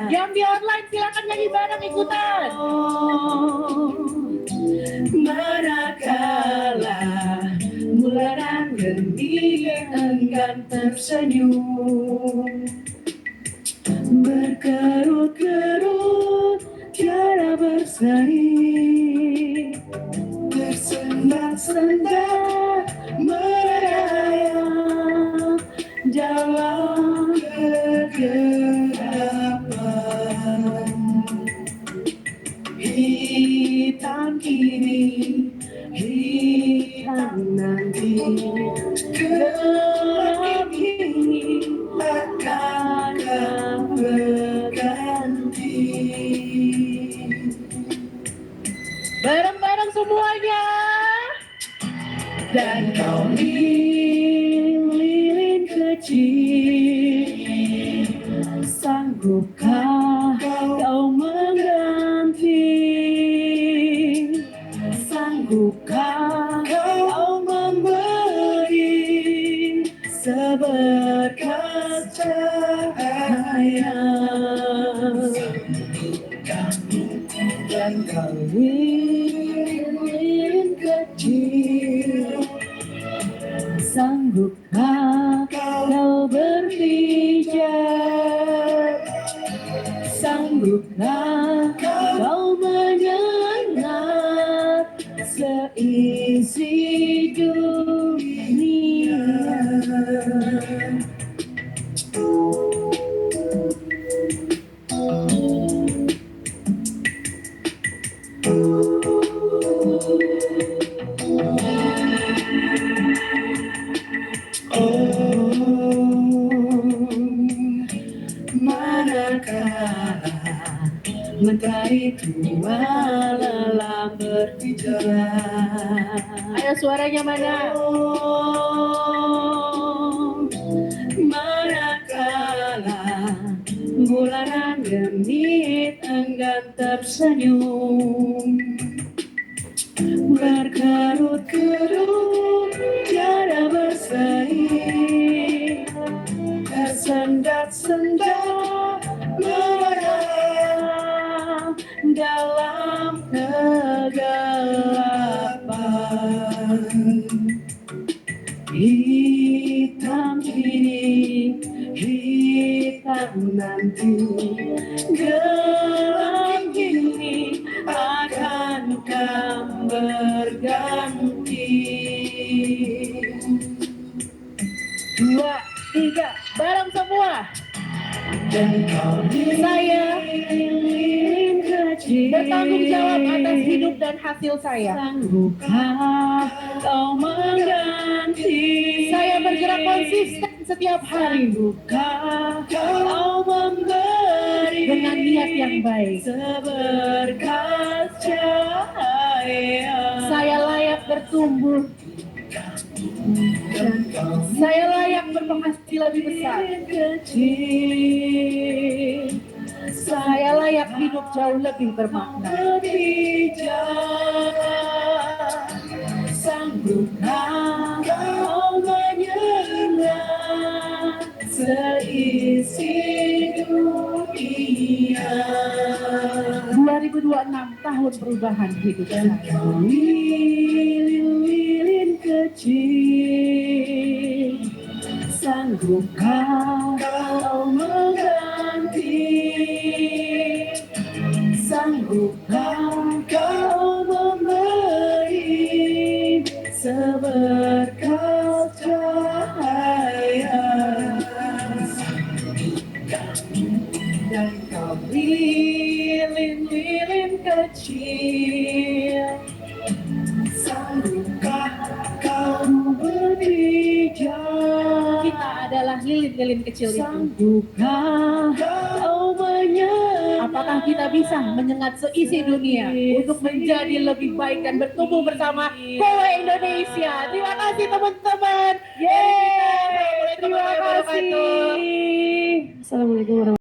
Yang di online silakan nyanyi bareng ikutan. Manakala bulan dan geni enggan tersenyum, berkerut-kerut tiada berseri, tersendat-sendat merayap dalam kegelapan. Bareng-bareng semuanya. Dan kau lilin kecil, sanggupkah kau mengganti? Sanggupkah kau memberi seberkas cahaya? Dan kau lilin kecil, sanggupkah kau berpijak? Sanggupkah kau menyengat seisi dunia? Manakah mentari tua lelah berpijak? Ayo suaranya mana? Manakala bulan genit enggan tersenyum, berkerut-kerut tiada berseri, tersendat-sendat melayang dalam kegelapan. Hitam kini, hitam nanti, gelap ini akan berganti. 2, 3, bareng semua. Dan kau saya bertanggung jawab atas hidup dan hasil saya. Sanggupkah kau mengganti? Saya bergerak konsisten setiap hari. Sanggupkah kau memberi dengan niat yang baik seberkas cahaya? Saya layak bertumbuh. Saya layak berpenghasilan lebih besar. Saya layak hidup jauh lebih bermakna. Sanggupkah kau menyengat seisi dunia? 2026 tahun perubahan hidup saya. Lilin kecil, sanggupkah kau mengganti? Sanggupkah kau memberi seberkas cahaya? Dan kau lilin kecil, sanggupkah kau berpijak? Kita adalah lilin-lilin kecil itu. Sanggupkah kau menyengat? Apakah kita bisa menyengat seisi dunia untuk menjadi lebih baik dan bertumbuh bersama Kowe Indonesia? Terima kasih teman-teman. Yeay, terima kasih. Assalamualaikum warahmatullahi